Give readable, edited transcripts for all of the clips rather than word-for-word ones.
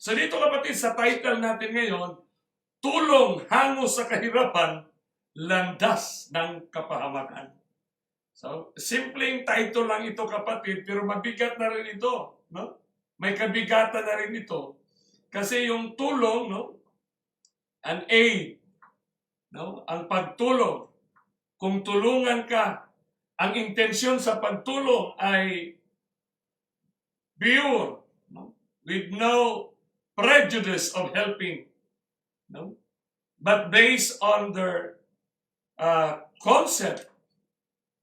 So dito kapatid, sa title natin ngayon, Tulong Hango sa Kahirapan, Landas ng Kapahamakan. So, simpleng title lang ito kapatid, pero mabigat na rin ito. No? May kabigatan na rin ito. Kasi yung tulong, no? An aid, no? Ang pagtulong. Kung tulungan ka, ang intensyon sa pagtulong ay pure, no? With no prejudice of helping, no? But based on their concept,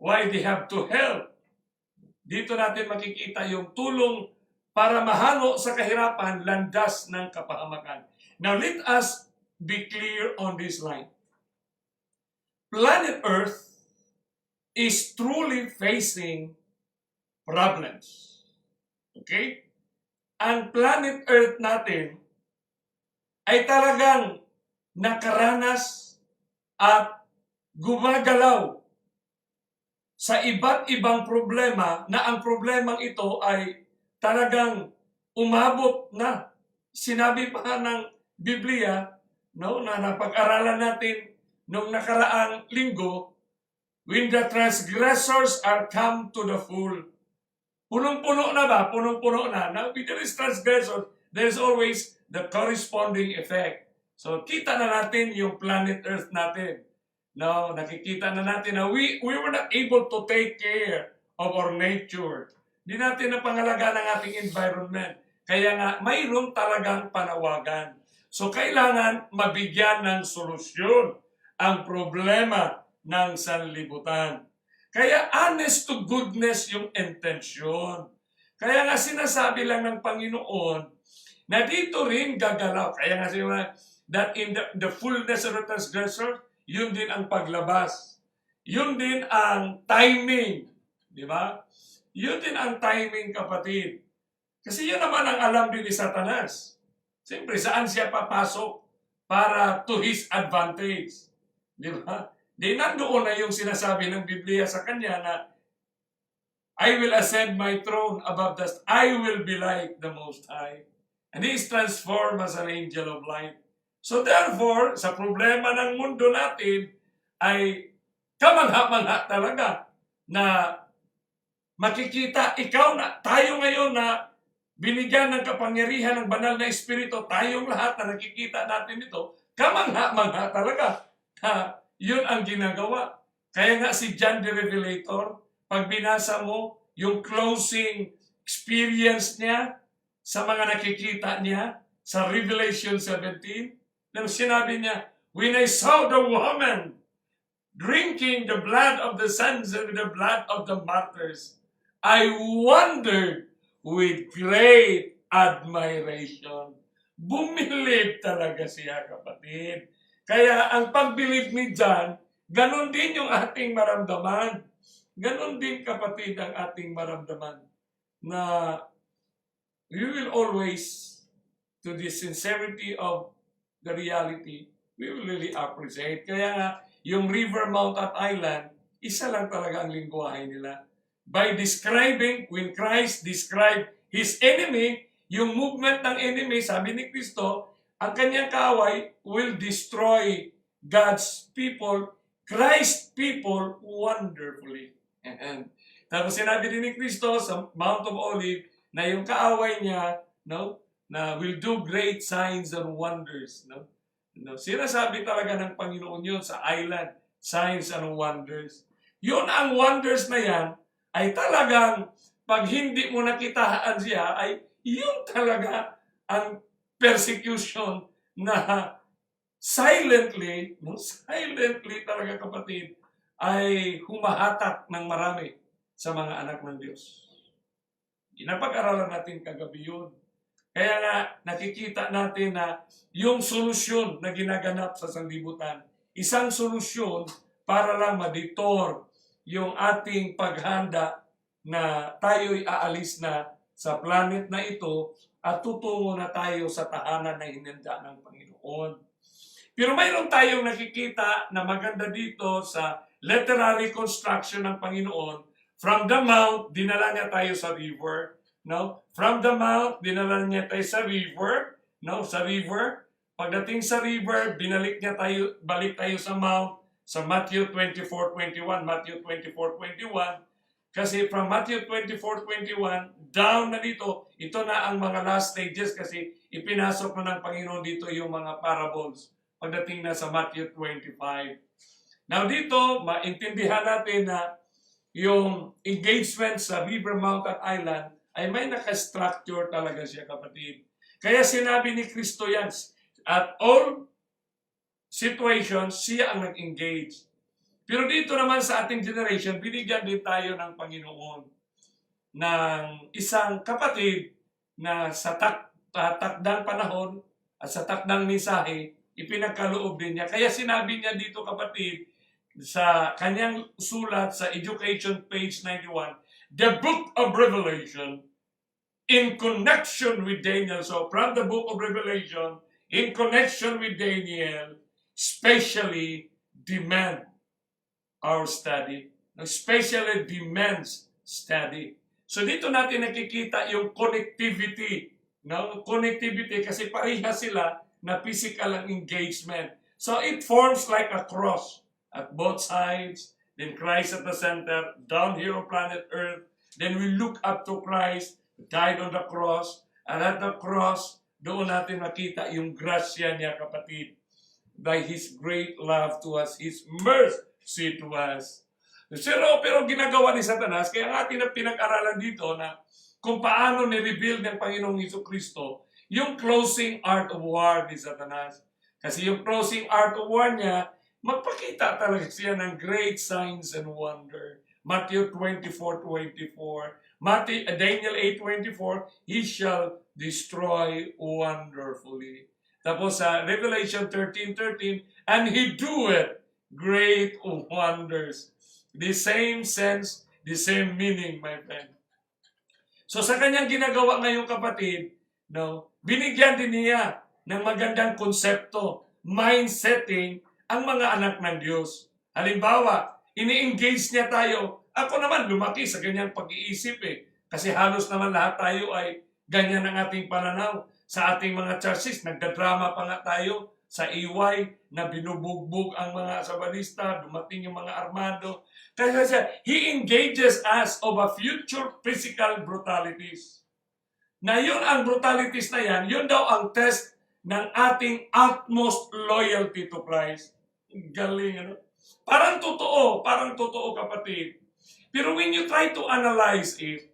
why they have to help. Dito natin makikita yung tulong para mahango sa kahirapan, landas ng kapahamakan. Now let us be clear on this line. Planet Earth is truly facing problems. Okay? Ang planet Earth natin ay talagang nakaranas at gumagalaw sa iba't ibang problema na ang problemang ito ay talagang umabot na. Sinabi pa ng Biblia, no, na napag-aralan natin nung nakaraang linggo, when the transgressors are come to the full. Punong-puno na ba? Punong-puno na. Now, with these transgressors, there's always the corresponding effect. So, kita na natin yung planet Earth natin. No, nakikita na natin na we were not able to take care of our nature. Hindi natin napangalagaan ang ating environment. Kaya nga, mayroon talagang panawagan. So, kailangan mabigyan ng solusyon ang problema ng sanlibutan. Kaya honest to goodness yung intensyon. Kaya nga sinasabi lang ng Panginoon na dito rin gagalaw. Kaya nga sinasabi that in the fullness of the transgressor, yun din ang paglabas. Yun din ang timing. Di ba? Yun din ang timing, kapatid. Kasi yun naman ang alam din ni Satanas. Siyempre, saan siya papasok para to his advantage. Di ba? Di nandoon na yung sinasabi ng Biblia sa kanya na I will ascend my throne above the I will be like the Most High. And He is transformed as an angel of light. So therefore, sa problema ng mundo natin ay kamangha-mangha talaga na makikita ikaw na tayo ngayon na binigyan ng kapangyarihan ng banal na espiritu, tayong lahat na nakikita natin ito, kamangha-mangha talaga. Yun ang ginagawa. Kaya nga si John the Revelator, pag binasa mo yung closing experience niya sa mga nakikita niya sa Revelation 17, nang sinabi niya, when I saw the woman drinking the blood of the sons and the blood of the martyrs, I wondered with great admiration. Bumilib talaga siya, kapatid. Kaya ang pagbilib ni John, ganon din yung ating maramdaman. Ganon din, kapatid, ang ating maramdaman. Na we will always, to the sincerity of the reality, we will really appreciate. Kaya nga, yung River Mount at Island, isa lang talaga ang lingwahe nila. By describing, when Christ described His enemy, yung movement ng enemy, sabi ni Kristo, ang kanyang kaaway will destroy God's people, Christ's people, wonderfully. And tapos sinabi din ni Kristo sa Mount of Olives na yung kaaway niya, no, na will do great signs and wonders. No? No? Sinasabi talaga ng Panginoon yun sa island, signs and wonders. Yun ang wonders na yan, ay talagang pag hindi mo nakitaan siya, ay yun talaga ang persecution na silently, no? Silently talaga, kapatid, ay humahatak ng marami sa mga anak ng Diyos. Napag-aralan natin kagabi yun. Kaya nga, nakikita natin na yung solusyon na ginaganap sa sanlibutan, isang solusyon para lang ma-detour yung ating paghanda na tayo'y aalis na sa planet na ito at tutungo na tayo sa tahanan na hinanda ng Panginoon. Pero mayroon tayong nakikita na maganda dito sa literary construction ng Panginoon. From the mount, dinala niya tayo sa river. No? From the mount, dinala niya tayo sa river. no, sa river. Pagdating sa river, balik tayo sa mount, sa Matthew 24:21, Matthew 24:21. Kasi from Matthew 24:21, down na dito, ito na ang mga last stages kasi ipinasok na ng Panginoon dito yung mga parables. Pagdating na sa Matthew 25. Now dito, maintindihan natin na yung engagement sa River Mountain Island ay may naka-structure talaga siya, kapatid. Kaya sinabi ni Kristo yan, at all situations, siya ang nag-engage. Pero dito naman sa ating generation, binigyan din tayo ng Panginoon ng isang kapatid na sa takdang panahon at sa takdang mensahe, ipinagkaloob din niya. Kaya sinabi niya dito, kapatid, sa kanyang sulat sa Education page 91, the book of Revelation in connection with Daniel. So from the book of Revelation, in connection with Daniel, especially demand our study. Especially demands study. So dito natin nakikita yung connectivity. No? Connectivity kasi parehas sila na physical ang engagement. So it forms like a cross at both sides. Then Christ at the center, down here on planet Earth. Then we look up to Christ, who died on the cross. And at the cross, doon natin makita yung grasya niya, kapatid. By His great love to us, His mercy to us. Pero ginagawa ni Satanas, kaya nga pinag-aralan dito na kung paano ni-reveal ng Panginoong Jesucristo yung closing art of war ni Satanas. Kasi yung closing art of war niya, magpakita talaga siya ng great signs and wonder. Matthew 24:24, Daniel 8:24, He shall destroy wonderfully. Tapos sa Revelation 13:13, and He doeth great wonders. The same sense, the same meaning, my friend. So sa kanyang ginagawa ngayon, kapatid, no, binigyan din niya ng magandang konsepto, mind-setting, ang mga anak ng Diyos. Halimbawa, ini-engage niya tayo. Ako naman, lumaki sa ganyang pag-iisip Kasi halos naman lahat tayo ay ganyan ang ating pananaw. Sa ating mga churches, nagdadrama pa nga tayo sa EY na binubugbog ang mga sabanista, dumating yung mga armado. Kaya He engages us of a future physical brutalities. Na yun ang brutalities na yan, yun daw ang test ng ating utmost loyalty to Christ. Galing, ano? Parang totoo, kapatid. Pero when you try to analyze it,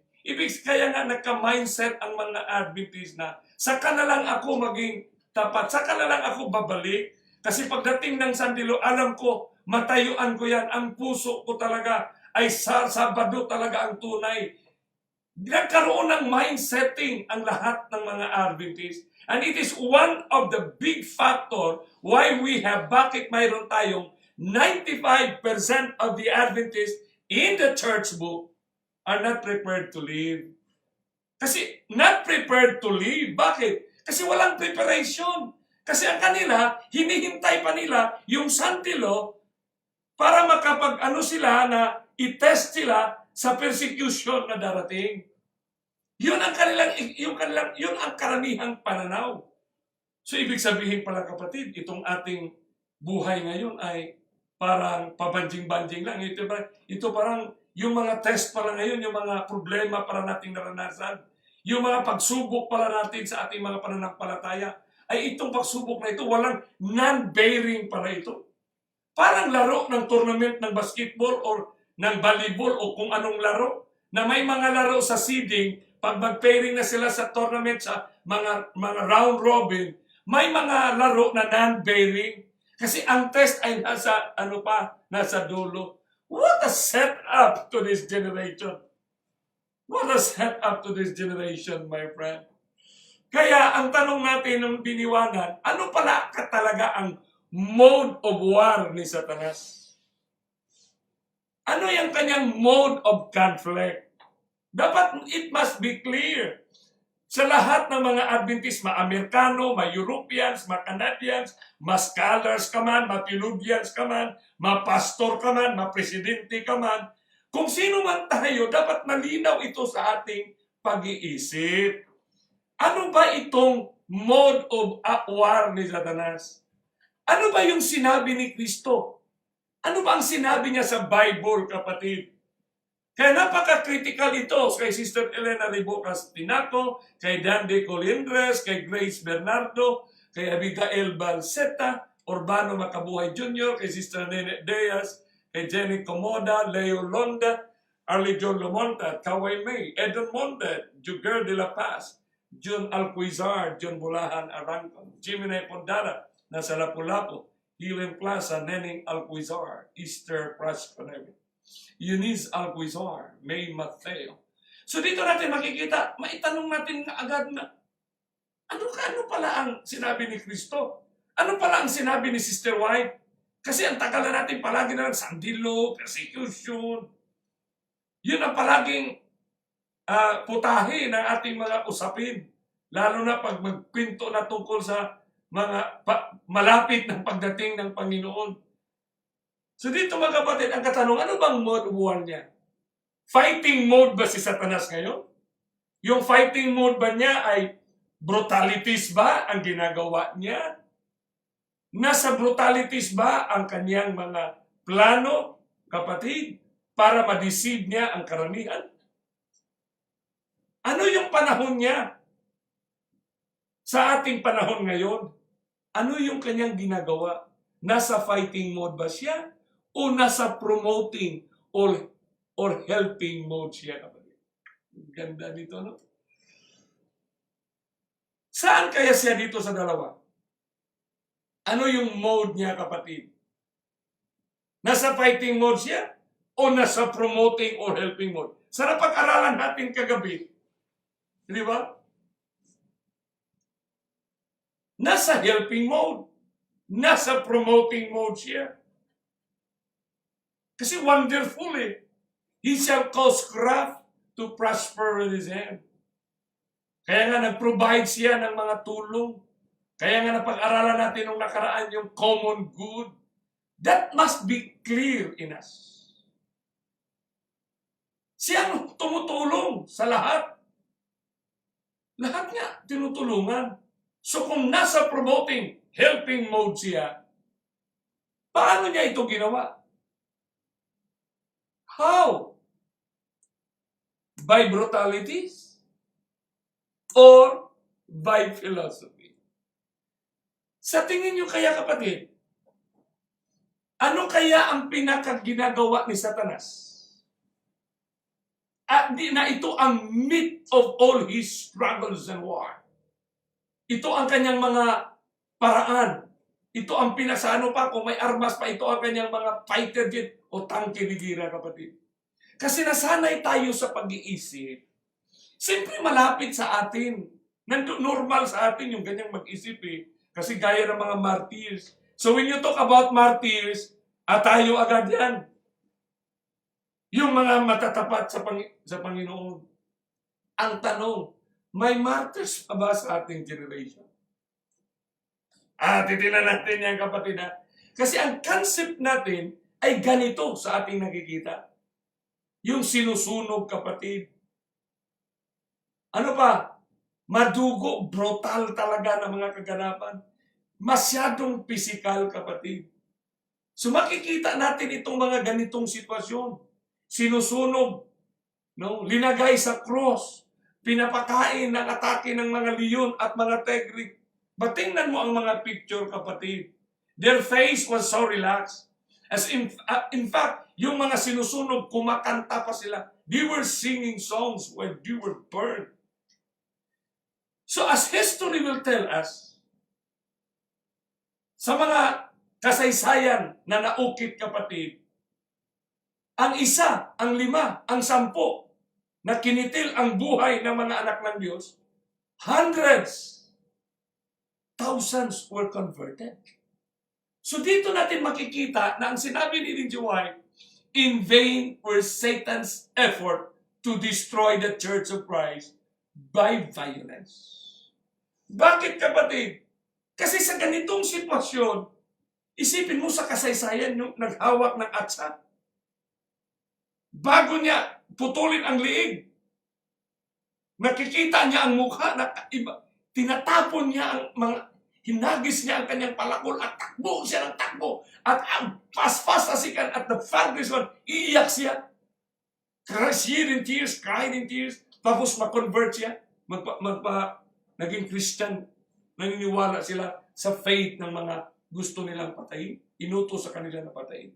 kaya nga nagka-mindset ang mga Adventist na saka na lang ako maging tapat, saka na lang ako babalik. Kasi pagdating ng Sandilo, alam ko, matayuan ko yan. Ang puso ko talaga ay Sabado talaga ang tunay. Nagkaroon ng mindsetting ang lahat ng mga Adventist. And it is one of the big factor why bakit mayroon tayong 95% of the Adventists in the church book are not prepared to live. Kasi not prepared to live. Bakit? Kasi walang preparation. Kasi ang kanila, hinihintay pa nila yung Santilo para sila na i-test sila sa persecution na darating. Yun ang karanihang pananaw. So ibig sabihin pala, kapatid, itong ating buhay ngayon ay parang pabanjing-banjing lang. Ito parang yung mga test pala ngayon, yung mga problema para nating naranasan, yung mga pagsubok pala natin sa ating mga pananampalataya, ay itong pagsubok na ito, walang non-bearing pala ito. Parang laro ng tournament ng basketball or ng volleyball o kung anong laro, na may mga laro sa seeding, pag mag-pairing na sila sa tournament sa mga round robin, may mga laro na non-bearing. Kasi ang test ay nasa dulo. What a setup to this generation. What a setup to this generation, my friend. Kaya ang tanong natin ng biniwanan, ano pala talaga ang mode of war ni Satanas? Ano yung kanyang mode of conflict? Dapat it must be clear. Sa lahat ng mga Adventist, ma-Amerikano, ma-Europeans, ma-Canadians, ma-scholars ka man, ma-theologians ka man, ma-pastor ka man, ma-presidente ka man, kung sino man tayo, dapat malinaw ito sa ating pag-iisip. Ano ba itong mode of war ni Satanas? Ano ba yung sinabi ni Kristo? Ano ba ang sinabi niya sa Bible, kapatid? Kaya napaka-critical ito kay Sister Elena Ribocas Tinaco, kay Dandy Colindres, kay Grace Bernardo, kay Abigail Balseta, Urbano Macabuhay Jr., kay Sister Nene Diaz, kay Jenny Comoda, Leo Londa, Arlie John Lamonta, Kaway May, Edon Mondet, Juger de la Paz, John Alquizar, John Bulahan Arangton, Jimmy Pondara, nasa Lapu-Lapu, Helen Plaza, Neneng Alquizar, Easter Prasconemi, Eunice Alquizar, May Mateo. So dito natin makikita, maitanong natin na agad na, ano pala ang sinabi ni Kristo? Ano pala ang sinabi ni Sister White? Kasi ang tagal na natin palagi na sandilo, persecution. Yun ang palaging putahe ng ating mga usapin. Lalo na pag magkwento na tungkol sa mga malapit ng pagdating ng Panginoon. So dito mga kapatid, ang katanong, ano bang mode war niya? Fighting mode ba si Satanas ngayon? Yung fighting mode ba niya ay brutalities ba ang ginagawa niya? Nasa brutalities ba ang kanyang mga plano, kapatid, para ma-deceive niya ang karamihan? Ano yung panahon niya? Sa ating panahon ngayon, ano yung kanyang ginagawa? Nasa fighting mode ba siya? O nasa promoting or helping mode siya, kapatid? Ganda dito, no? Saan kaya siya dito sa dalawa? Ano yung mode niya, kapatid? Nasa fighting mode siya? O nasa promoting or helping mode? Sa napag-aralan natin kagabi, di ba? Nasa helping mode. Nasa promoting mode siya. Kasi wonderful eh. He shall cause craft to prosper with his hand. Kaya nga nag-provide siya ng mga tulong. Kaya nga napag-aralan natin nung nakaraan yung common good. That must be clear in us. Siya ang tumutulong sa lahat. Lahat niya tinutulungan. So kung nasa promoting, helping mode siya, paano niya ito ginawa? How? By brutalities? Or by philosophy? Sa tingin niyo kaya, kapatid, ano kaya ang pinakaginagawa ni Satanas? At di na ito ang meat of all his struggles and war. Ito ang kanyang mga paraan. Ito ang pinasano pa, kung may armas pa, ito ang kanyang mga fighter jet o tangke ni Gira, kapatid. Kasi nasanay tayo sa pag-iisip. Siyempre malapit sa atin. Normal sa atin yung ganyang mag-isip eh. Kasi gaya ng mga martyrs. So when you talk about martyrs, tayo agad yan. Yung mga matatapat sa Panginoon. Ang tanong, may martyrs pa ba sa ating generation? Titignan natin yan, kapatid. Kasi ang concept natin ay ganito sa ating nakikita. Yung sinusunog, kapatid. Ano pa? Madugo, brutal talaga ng mga kaganapan. Masyadong physical, kapatid. So makikita natin itong mga ganitong sitwasyon. Sinusunog, no? Linagay sa cross, pinapakain ng atake ng mga leon at mga tigre. But tingnan mo ang mga picture, kapatid. Their face was so relaxed. As in fact, yung mga sinusunog, kumakanta pa sila. They were singing songs when they were burned. So as history will tell us, sa mga kasaysayan na naukit, kapatid, ang isa, ang lima, ang 10 na kinitil ang buhay ng mga anak ng Diyos, hundreds, thousands were converted. So dito natin makikita na ang sinabi ni Ellen G. White, in vain were Satan's effort to destroy the Church of Christ by violence. Bakit, kapatid? Kasi sa ganitong sitwasyon, isipin mo sa kasaysayan yung naghawak ng atsa. Bago niya putulin ang liig, Nakikita niya ang mukha na iba. Tinatapon niya ang mga, hinagis niya ang kanyang palakol at takbo siya ng takbo. At ang fast as he can at the farthest one, iiyak siya. Shed in tears, cried in tears. Tapos ma-convert siya. Naging Christian. Naniniwala sila sa faith ng mga gusto nilang patayin. Inutos sa kanila na patayin.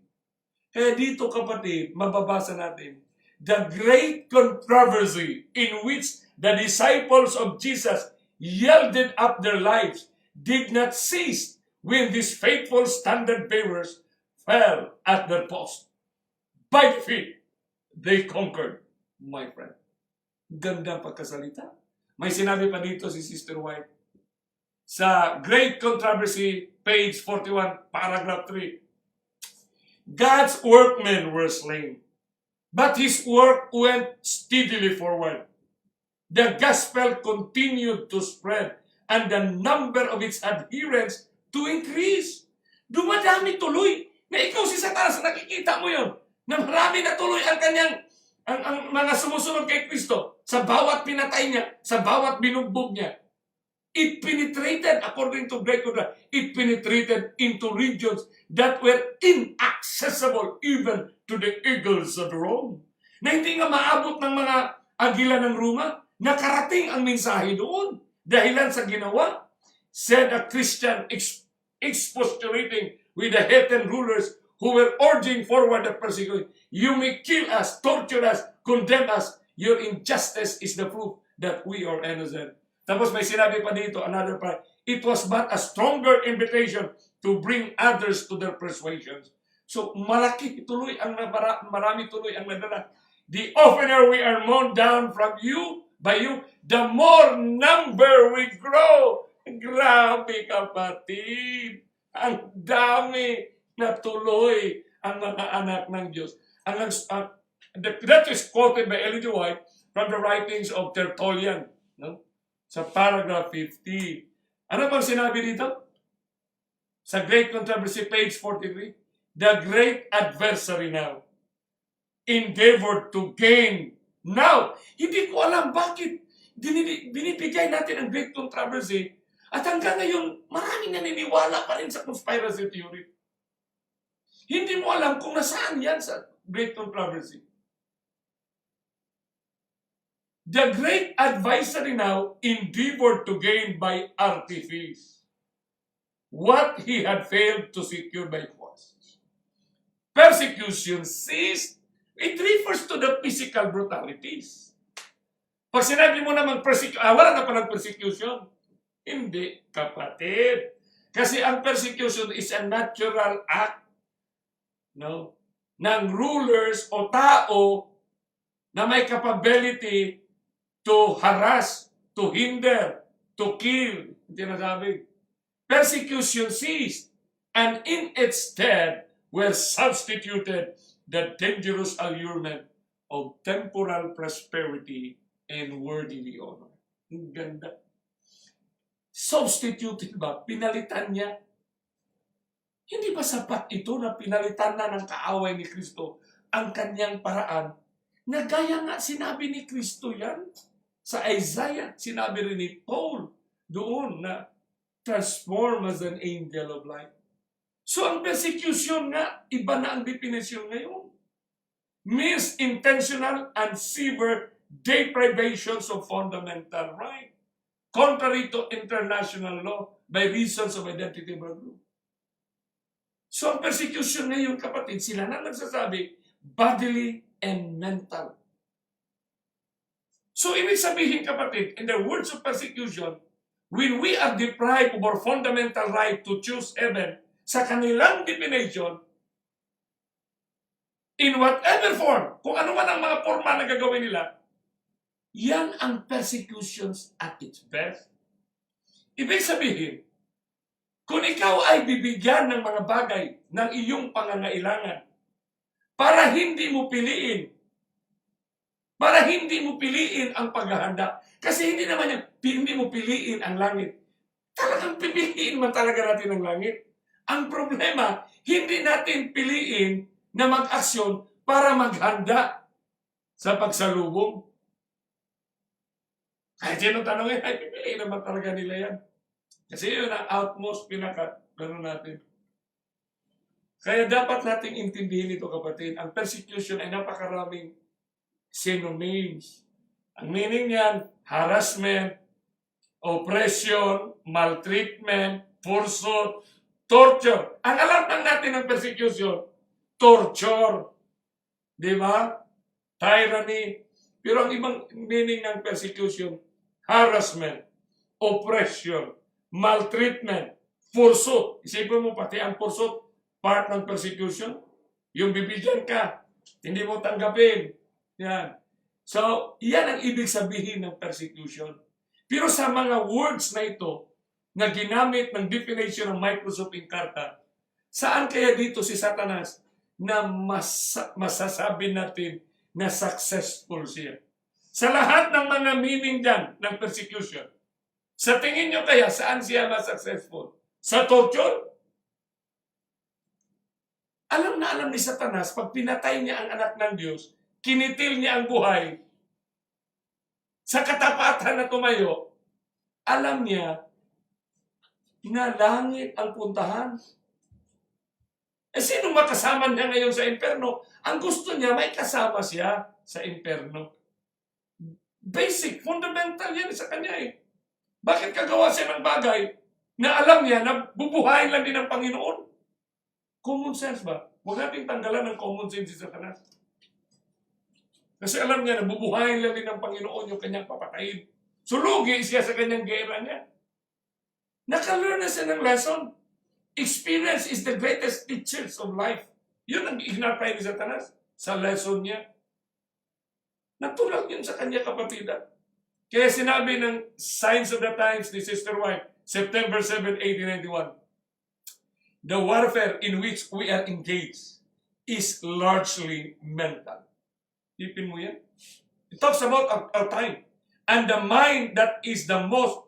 Kaya dito kapatid, mababasa natin, the great controversy in which the disciples of Jesus yielded up their lives did not cease when these faithful standard bearers fell at their post. By faith, they conquered, my friend. Gandang pagkasalita. May sinabi pa dito si Sister White. Sa Great Controversy, page 41, paragraph 3. God's workmen were slain, but his work went steadily forward. The gospel continued to spread and the number of its adherents to increase. Dumadami tuloy. Na ikaw si Satanas, nakikita mo yun. Na marami na tuloy ang kanyang ang mga sumusunod kay Kristo sa bawat pinatay niya, sa bawat binugbog niya. It penetrated, according to Great Controversy, it penetrated into regions that were inaccessible even to the eagles of Rome. Na hindi nga maabot ng mga agila ng Roma, nakarating ang mensahe doon. Dahilan sa ginawa, said a Christian expostulating with the heathen rulers who were urging forward the persecution. You may kill us, torture us, condemn us. Your injustice is the proof that we are innocent. Tapos may sinabi pa dito, another part, it was but a stronger invitation to bring others to their persuasions. So malaki tuloy ang marami tuloy ang nadala. The oftener we are mown down from you, by you, the more number we grow. Grabe kapatid. Ang dami na tuloy ang mga anak ng Diyos. That is quoted by Ellen G. White from the writings of Tertullian. No? Sa paragraph 50. Ano bang sinabi dito? Sa Great Controversy, page 43. The great adversary now endeavored to gain. Now, hindi ko alam bakit binibigay natin ang Great Controversy at hanggang ngayon, maraming naniniwala pa rin sa conspiracy theory. Hindi mo alam kung nasaan yan sa Great Controversy. The great adversary now endeavored to gain by artifice what he had failed to secure by force. Persecution ceased. It refers to the physical brutalities. Pag sinabi mo naman wala na palang persecution. Hindi, kapatid. Kasi ang persecution is a natural act, no, ng rulers o tao na may capability to harass, to hinder, to kill. Tinasabi. Persecution ceased, and in its stead were substituted the dangerous allurement of temporal prosperity and worldly honor. Ang ganda. Substituted ba? Pinalitan niya? Hindi ba sapat ito na pinalitan na ng kaaway ni Kristo ang kanyang paraan? Na gaya nga sinabi ni Kristo yan. Sa Isaiah, sinabi rin ni Paul doon na transform as an angel of light. So ang persecution nga, iba na ang definition ngayon. Means intentional and severe deprivations of fundamental right, contrary to international law by reasons of identity of group. So ang persecution ngayon, kapatid, sila na nagsasabi, bodily and mental. So, ibig sabihin, kapatid, in the words of persecution, when we are deprived of our fundamental right to choose heaven, sa kanilang definition, in whatever form, kung ano man ang mga forma na gagawin nila, yan ang persecutions at its best. Ibig sabihin, kung ikaw ay bibigyan ng mga bagay ng iyong pangangailangan, para hindi mo piliin ang paghahanda. Kasi hindi naman yan, hindi mo piliin ang langit. Talagang pipiliin man talaga natin ang langit. Ang problema, hindi natin piliin na mag-aksyon para maghanda sa pagsalubong. Kahit sino tanongin, ay pipiliin naman talaga nila yan. Kasi yun ang outmost natin. Kaya dapat nating intindihin ito, kapatid. Ang persecution ay napakaraming synonyms. Ang meaning niyan, harassment, oppression, maltreatment, pursuit, torture. Ang alam lang natin ng persecution, torture. Di ba? Tyranny. Pero ang ibang meaning ng persecution, harassment, oppression, maltreatment, pursuit. Isipin mo pati ang pursuit, part ng persecution. Yung bibigyan ka, hindi mo tanggapin. Yan. So, yan ang ibig sabihin ng persecution. Pero sa mga words na ito, na ginamit ng definition ng Microsoft Inculturate, saan kaya dito si Satanas na masasabi natin na successful siya? Sa lahat ng mga meaning dyan ng persecution, sa tingin nyo kaya saan siya successful? Sa torture? Alam na alam ni Satanas, pag pinatay niya ang anak ng Diyos, kinitil niya ang buhay, sa katapatan na tumayo, alam niya na langit ang puntahan. Eh sino makasama niya ngayon sa impyerno? Ang gusto niya, may kasama siya sa impyerno. Basic, fundamental yan sa kanya eh. Bakit kagawa siya ng bagay na alam niya na bubuhayin lang din ng Panginoon? Common sense ba? Huwag nating tanggalan ng common sense si Satanas. Kasi alam niya na bubuhayin lang din ng Panginoon yung kanyang papatayin. So lugi siya sa kanyang gera niya. Nakalearn na siya ng lesson. Experience is the greatest teachers of life. Yun ang ignatay ni Satanas sa lesson niya. Natulad yun sa kanya, kapatidan. Kaya sinabi ng Signs of the Times ni Sister White, September 7, 1891, the warfare in which we are engaged is largely mental. Ipin mo yan. It talks about our time. And the mind that is the most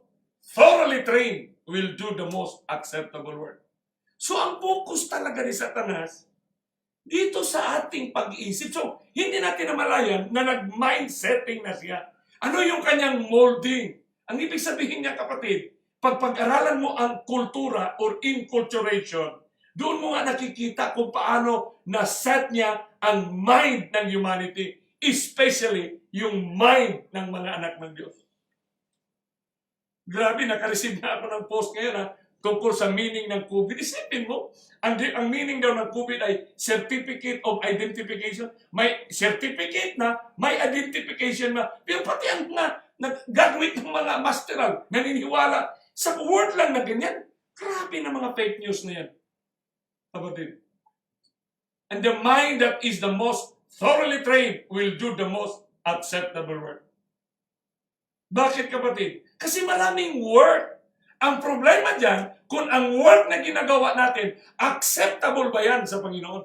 thoroughly trained will do the most acceptable work. So ang focus talaga ni Satanas dito sa ating pag-iisip. So hindi natin namalayan na nag-mind setting na siya. Ano yung kanyang molding? Ang ibig sabihin niya, kapatid, pag pag-aralan mo ang kultura or inculturation, doon mo nga nakikita kung paano na-set niya ang mind ng humanity, especially yung mind ng mga anak ng Diyos. Grabe, nakareceive na ako ng post ngayon tungkol sa meaning ng COVID. Isipin mo, ang meaning daw ng COVID ay certificate of identification. May certificate na, may identification na. Pero pati ang nag-graduate ng mga masteral, naniniwala sa word lang na ganyan. Grabe na mga fake news na yan. Kapatid. And the mind that is the most thoroughly trained will do the most acceptable work. Bakit, kapatid? Kasi maraming work. Ang problema dyan, kung ang work na ginagawa natin, acceptable ba yan sa Panginoon?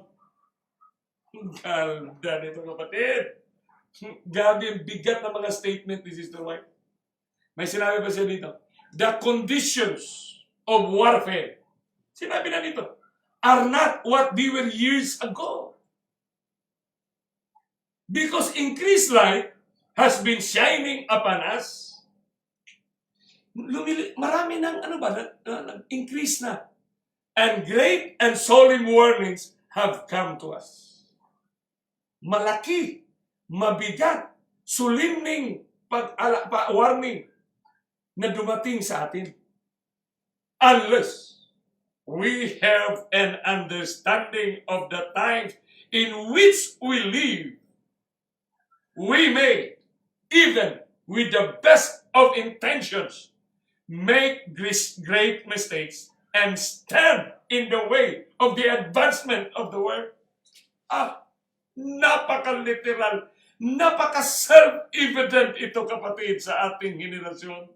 Ganda nito, kapatid. Gabi ang bigat ng mga statement ni Sister White. May sinabi pa siya dito, the conditions of warfare, sinabi na dito, are not what they were years ago. Because increased light has been shining upon us. Marami ng increase na. And great and solemn warnings have come to us. Malaki, mabigat, sulimning warning na dumating sa atin. Unless we have an understanding of the times in which we live, we may, even with the best of intentions, make great mistakes and stand in the way of the advancement of the world. Napaka-literal, napaka-self-evident ito, kapatid, sa ating henerasyon.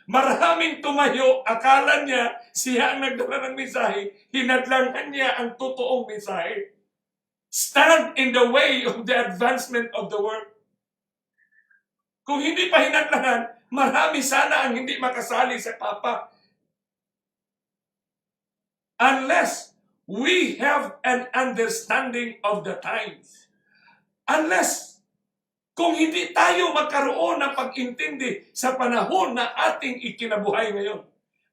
Maraming tumayo, akala niya siya ang nagdala ng mensahe, hinadlangan niya ang totoong mensahe. Stand in the way of the advancement of the world. Kung hindi pa hinadlangan, marami sana ang hindi makasali sa Papa. Unless we have an understanding of the times. Unless Kung hindi tayo magkaroon ng pag-intindi sa panahon na ating ikinabuhay ngayon,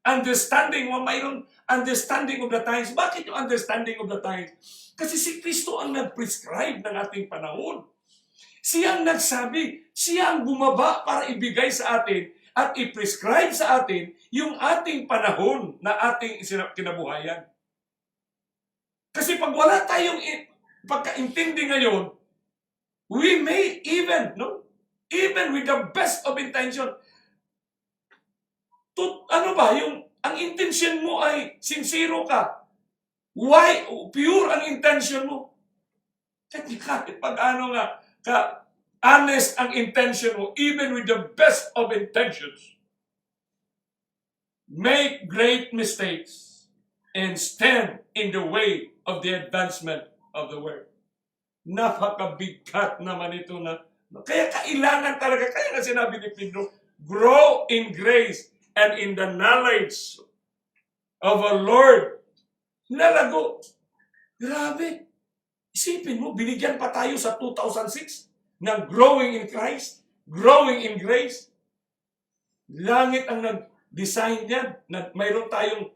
understanding of the times. Bakit yung understanding of the times? Kasi si Kristo ang nag-prescribe ng ating panahon. Siya ang nagsabi, siya ang bumaba para ibigay sa atin at i-prescribe sa atin yung ating panahon na ating kinabuhayan. Kasi pag wala tayong pagkaintindi ngayon, we may even with the best of intention, ang intention mo ay sincero ka. Why? Pure ang intention mo. Kahit pag-ano nga, honest ang intention mo, even with the best of intentions, make great mistakes and stand in the way of the advancement of the word. Napakabigat naman ito na. Kaya kailangan talaga, kaya nga sinabi ni Pedro, grow in grace and in the knowledge of our Lord. Nalago. Grabe. Isipin mo, binigyan pa tayo sa 2006 ng growing in Christ, growing in grace. Langit ang nag-design niyan. Mayroon tayong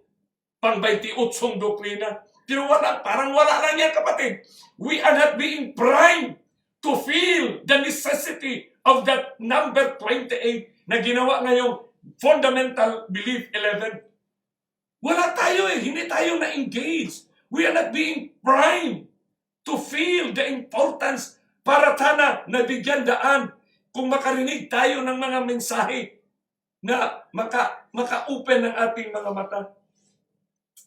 pang-28 doktrina. Pero parang wala lang yan, kapatid. We are not being primed to feel the necessity of that number 28 na ginawa ngayong fundamental belief 11. Wala tayo hindi tayo na-engage. We are not being primed to feel the importance para sana nabigyan daan kung makarinig tayo ng mga mensahe na maka-open ng ating mga mata.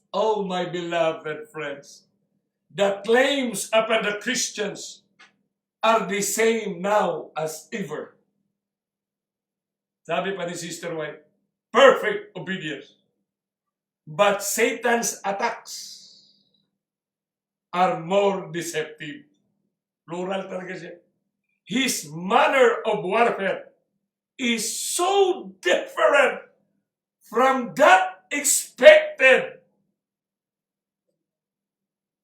Oh, my beloved friends, the claims upon the Christians are the same now as ever. Sabi pa ni Sister White, perfect obedience. But Satan's attacks are more deceptive. Plural talaga siya. His manner of warfare is so different from that expected.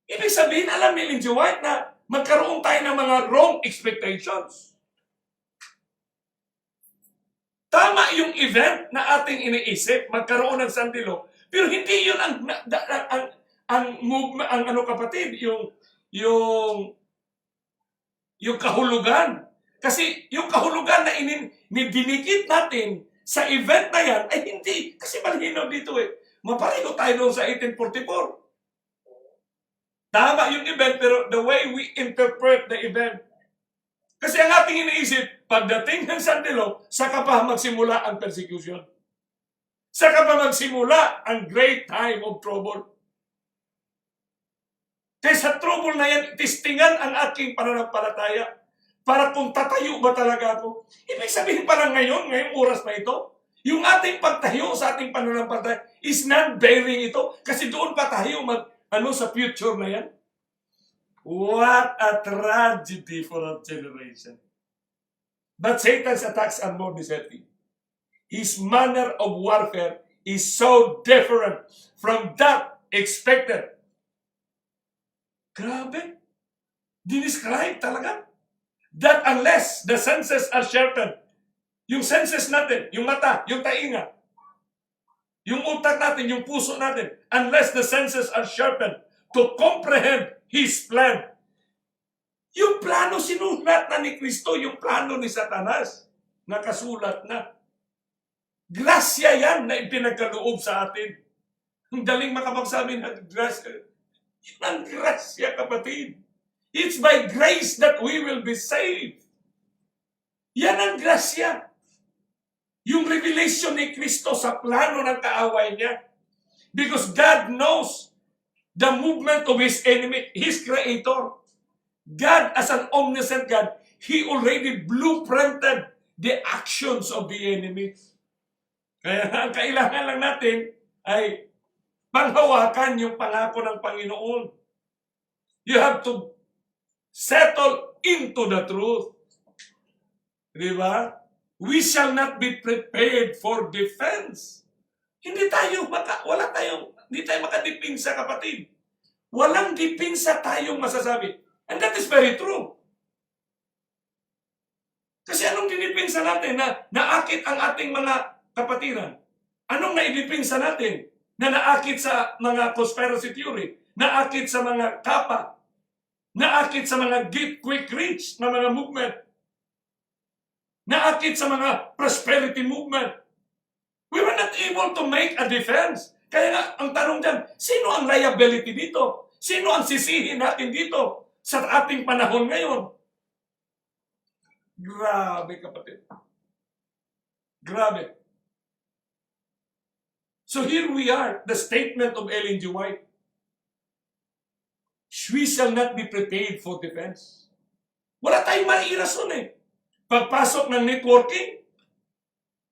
Ibig sabihin, alam ni Lindsay White na magkaroon tayo ng mga wrong expectations. Tama yung event na ating iniisip, magkaroon ng sandilo, pero hindi yun ang movement, kapatid, yung kahulugan. Kasi yung kahulugan na dinikit natin sa event na yan, ay hindi. Kasi malinaw dito Mapareho tayo doon sa 1844. Tama yung event, pero the way we interpret the event. Kasi ang ating iniisip, pagdating ng sandilo, saka pa magsimula ang persecution. Saka pa magsimula ang great time of trouble. Kaya sa trouble na yan, testingan ang aking pananampalataya para kung tatayo ba talaga ako. Ibig sabihin parang ngayong oras na ito, yung ating pagtayo sa ating pananampalataya is non-bearing ito kasi doon pa tayo sa future na yan. What a tragedy for our generation. But Satan's attacks are more deceptive. His manner of warfare is so different from that expected. Grabe. Dinescribe talaga. That unless the senses are sharpened, yung senses natin, yung mata, yung tainga, yung utak natin, yung puso natin, unless the senses are sharpened to comprehend His plan. Yung plano sinulat na ni Kristo, yung plano ni Satanas, nakasulat na. Grasya yan na ipinagkaloob sa atin. Ang daling makapagsabi ng grasya. Yun ang grasya, kapatid. It's by grace that we will be saved. Yan ang grasya. Yung revelation ni Kristo sa plano ng kaaway niya. Because God knows the movement of His enemy, His Creator. God, as an omniscient God, He already blueprinted the actions of the enemy. Kaya ang kailangan lang natin ay panghawakan yung pangako ng Panginoon. You have to settle into the truth. Di ba? We shall not be prepared for defense. Hindi tayo makadipinsa, kapatid. Walang dipinsa tayong masasabi. And that is very true. Kasi anong dinipinsa natin na naakit ang ating mga kapatiran? Anong naidipinsa natin na naakit sa mga conspiracy theory? Naakit sa mga kapa? Naakit sa mga get quick rich na mga movement? Naakit sa mga prosperity movement? We were not able to make a defense. Kaya nga, ang tanong dyan, sino ang liability dito? Sino ang sisihin natin dito sa ating panahon ngayon? Grabe, kapatid. Grabe. So here we are, the statement of Ellen G. White. We shall not be prepared for defense. Wala tayong mairason eh. Pagpasok ng networking,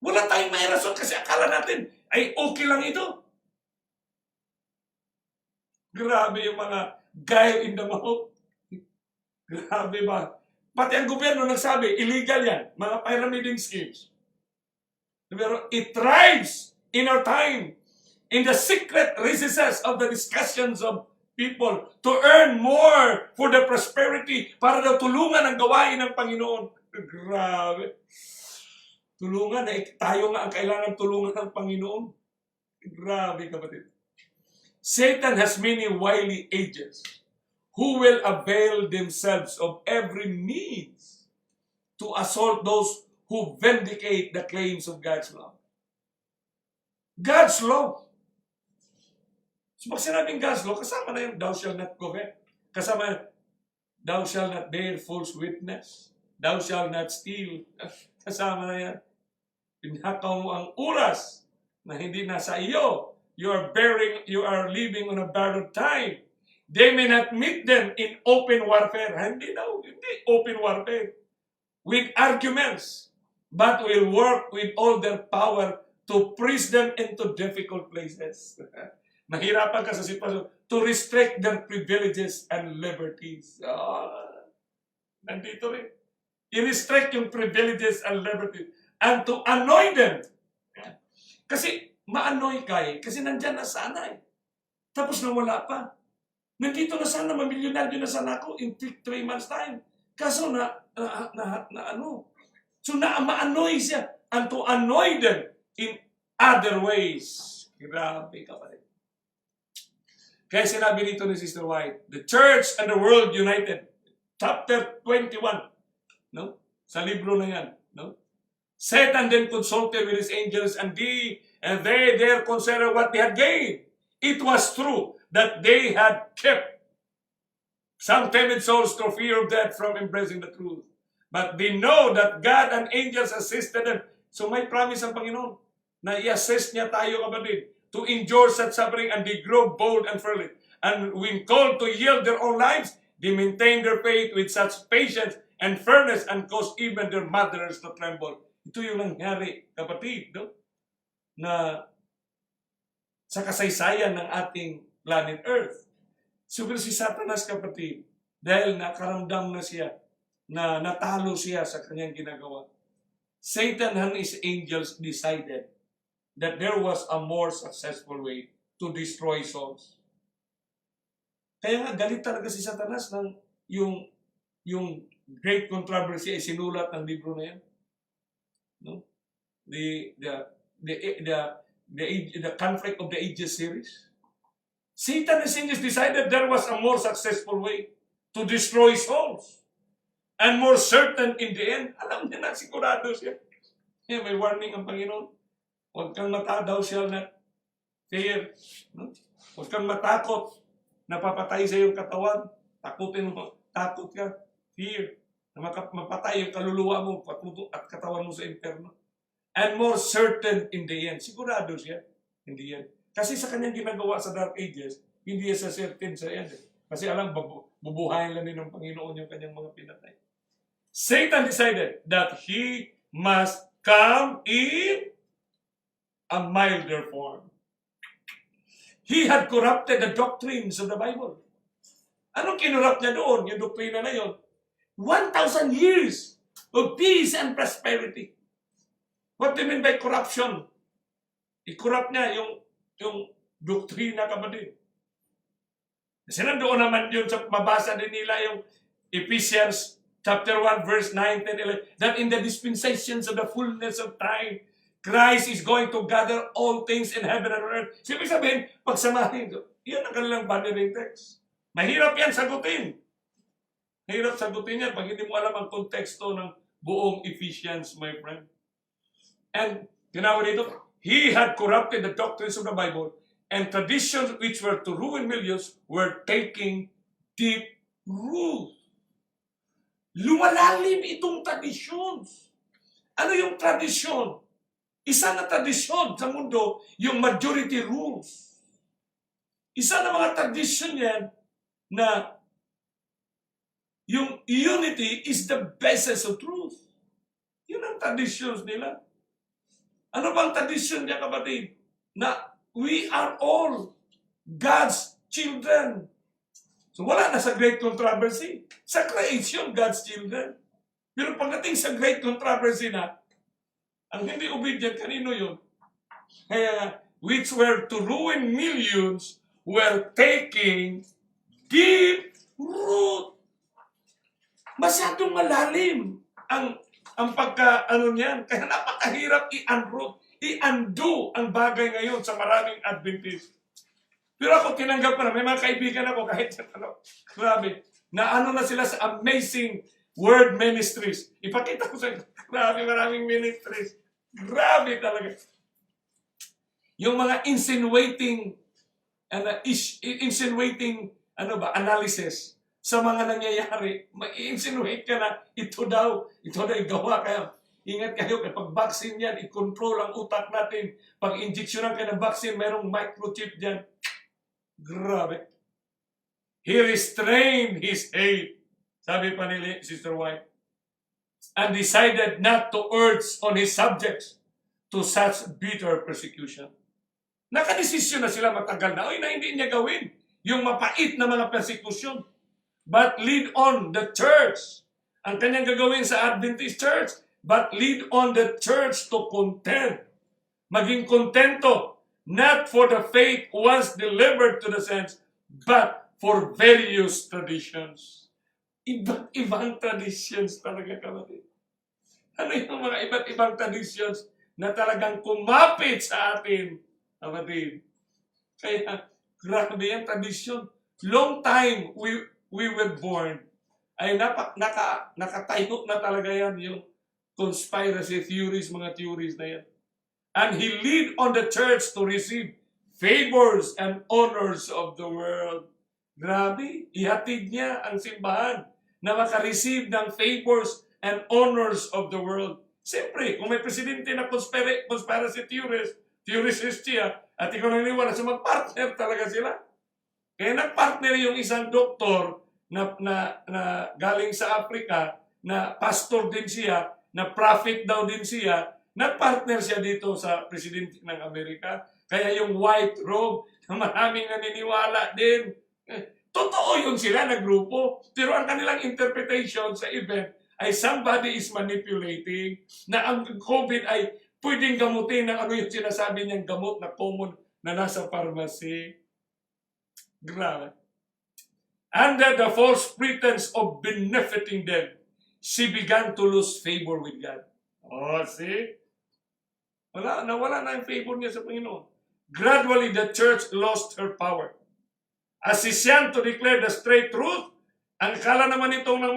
wala tayong mairason kasi akala natin ay okay lang ito. Grabe yung mga guile in the mouth. Grabe ba? Pati ang gobyerno nagsabi, illegal yan. Mga pyramiding schemes. Pero it thrives in our time in the secret recesses of the discussions of people to earn more for their prosperity para daw tulungan ang gawain ng Panginoon. Grabe. Tulungan eh. Tayo nga ang kailangan tulungan ng Panginoon. Grabe, kapatid. Satan has many wily agents who will avail themselves of every means to assault those who vindicate the claims of God's law. God's law. So pag sinabing God's law, kasama na yung thou shalt not covet. Kasama thou shalt not bear false witness. Thou shalt not steal. Kasama na yan. Pinakaw mo ang oras na hindi nasa iyo. You are living on a borrowed time. They may not meet them in open warfare. Hindi open warfare. With arguments. But will work with all their power to press them into difficult places. Mahirapan ka sa sitwasyon to restrict their privileges and liberties. Nandito rin. I-restrict yung privileges and liberties. And to annoy them. Kasi ma-annoy ka eh. Kasi nandyan na sana eh. Tapos nawala pa. Nandito na sana, mamilyonaryo na sana ako in 3 months time. Kaso ano. So ma-annoy siya. And to annoy them in other ways. Grabe ka pa rin. Kaya sinabi dito ni Sister White, the church and the world united. Chapter 21. No? Sa libro na yan. No? Satan then consulted with his angels and they there considered what they had gained. It was true that they had kept some timid souls through fear of death from embracing the truth. But they know that God and angels assisted them. So may promise ang Panginoon na i-assist niya tayo, kapatid, to endure such suffering, and they grow bold and fearless. And when called to yield their own lives, they maintain their faith with such patience and fairness and cause even their mothers to tremble. Ito yung nangyari, kapatid, no? Na sa kasaysayan ng ating planet Earth. Siguro si Satanas, kapatid, dahil nakaramdam na siya, na natalo siya sa kanyang ginagawa. Satan and his angels decided that there was a more successful way to destroy souls. Kaya nga, galit talaga si Satanas ng yung great controversy ay sinulat ng libro na yan. No? The conflict of the ages series. Satan and his angels decided there was a more successful way to destroy souls. And more certain in the end. Alam niya na, sigurado siya. May warning ang Panginoon. Huwag kang daw shall not fear. No? Huwag kang matakot. Napapatay sa iyong katawan. Takutin mo. Takot ka. Fear. Na mapatay yung kaluluwa mo at katawan mo sa impyerno. And more certain in the end. Sigurado siya. Hindi yan. Kasi sa kanyang ginagawa sa Dark Ages, hindi siya certain sa end. Kasi alam, bubuhayin lang din ng Panginoon yung kanyang mga pinatay. Satan decided that he must come in a milder form. He had corrupted the doctrines of the Bible. Anong kinurupt niya doon? Yung doktrina na yun. 1,000 years of peace and prosperity. What do you mean by corruption? I-corrupt niya yung doktrina, kapatid. Kasi nandoon naman yun sa mabasa din nila yung Ephesians chapter 1, verse 9, 10, 11, that in the dispensations of the fullness of time, Christ is going to gather all things in heaven and earth. So, ibig sabihin, pagsamahin, yan ang kanilang bannering text. Mahirap yan sagutin. Mahirap sagutin yan pag hindi mo alam ang konteksto ng buong Ephesians, my friend. And, tinawag dito, he had corrupted the doctrines of the Bible, and traditions which were to ruin millions were taking deep root. Lumalalim itong traditions. Ano yung tradisyon? Isa na tradisyon sa mundo, yung majority rules. Isa na mga tradisyon yan na yung unity is the basis of truth. Yun ang traditions nila. Ano bang tradisyon niya, kapatid? Na we are all God's children. So wala na sa great controversy. Sa creation, God's children. Pero pagdating sa great controversy na, ang hindi obedient, kanino yun? Kaya, which were to ruin millions, were taking deep root. Masyadong malalim ang pagka-ano niyan. Kaya napakahirap i-unroot, i-undo ang bagay ngayon sa maraming Adventist. Pero ako tinanggap ko na, may mga kaibigan ako kahit grabe, na ano na sila sa amazing word ministries. Ipakita ko sa inyo, grabe, maraming ministries. Grabe talaga. Yung mga insinuating analysis sa mga nangyayari, ma-insinuate ka na ito daw yung gawa. Kaya ingat kayo, kapag vaccine yan, i-control ang utak natin. Pag injeksyonan ka ng vaccine, mayroong microchip dyan. Grabe. He restrained his hate, sabi pa ni Sister White, and decided not to urge on his subjects to such bitter persecution. Nakadesisyon na sila matagal na, na hindi niya gawin yung mapait na mga persecution, but lead on the church. Ang kanyang gagawin sa Adventist church, but lead on the church to content. Maging kontento, not for the faith once delivered to the saints, but for various traditions. Iba't ibang traditions talaga, kapatid. Ano yung mga iba't ibang traditions na talagang kumapit sa atin, kapatid? Kaya, grabe yung tradisyon. Long time we were born, ay nakatayo na talaga yan, yung conspiracy theories, mga theories na yan. And he lead on the church to receive favors and honors of the world. Grabe, ihatid niya ang simbahan na makareceive ng favors and honors of the world. Siyempre, kung may presidente na conspiracy theorist siya, at ikaw naniniwala sa mag-partner talaga sila. Kaya nag-partner yung isang doktor na galing sa Africa, na pastor din siya, na prophet daw din siya, nag-partner siya dito sa presidente ng Amerika. Kaya yung white robe, na maraming naniniwala din. Totoo yun sila na grupo, pero ang kanilang interpretation sa event ay somebody is manipulating, na ang COVID ay pwedeng gamutin ng ano yung sinasabi niyang gamot na common na nasa pharmacy. Grabe. Under the false pretense of benefiting them, she began to lose favor with God. Oh, see? Nawala na yung favor niya sa Panginoon. Gradually, the church lost her power. As she siyan to declare the straight truth, ang kala naman itong ng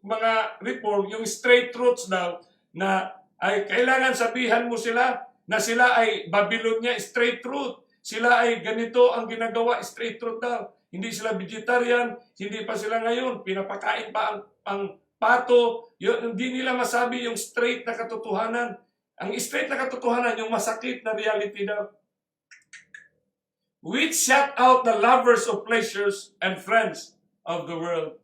mga reform, yung straight truths daw, na ay kailangan sabihan mo sila na sila ay Babylonia, straight truth. Sila ay ganito ang ginagawa, straight truth daw. Hindi sila vegetarian, hindi pa sila ngayon, pinapakain pa ang pato. Hindi nila masabi yung straight na katotohanan. Ang straight na katotohanan, yung masakit na reality daw. Which shut out the lovers of pleasures and friends of the world.